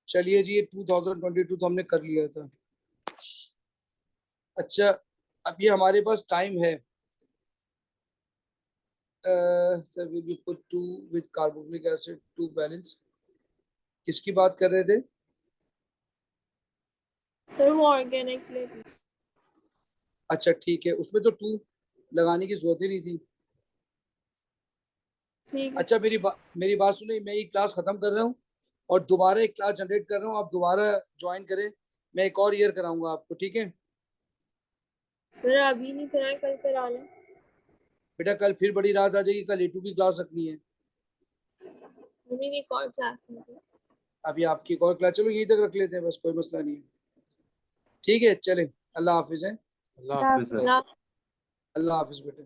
चलिए जी, ये 2022 तो हमने कर लिया था। अच्छा, अब ये हमारे पास टाइम है। Sir we will put 2 with carboxylic acid to balance. किसकी बात कर रहे थे? सर वो ऑर्गेनिक लेडी। अच्छा ठीक है, उसमें तो 2 लगाने की जरूरत ही नहीं थी। ठीक है। अच्छा मेरी बात सुनिए, मैं ये क्लास खत्म कर रहा हूँ और दोबारा एक क्लास जनरेट कर रहा हूँ, आप दोबारा ज्वाइन करें। मैं एक और ईयर कराऊंगा आपको, ठीक है? सर अभी नहीं कराए, कल करा लें। बेटा कल फिर बड़ी रात आ जाएगी, कल A2 की क्लास रखनी है। मेरी एक और क्लास में। अभी आपकी एक और क्लास, चलो यहीं तक रख लेते हैं, बस कोई मसला नहीं है। ठीक है, चले, अल्लाह हाफिज है। अल्लाह हाफिज़ सर। ना अल्लाह हाफिज बेटे।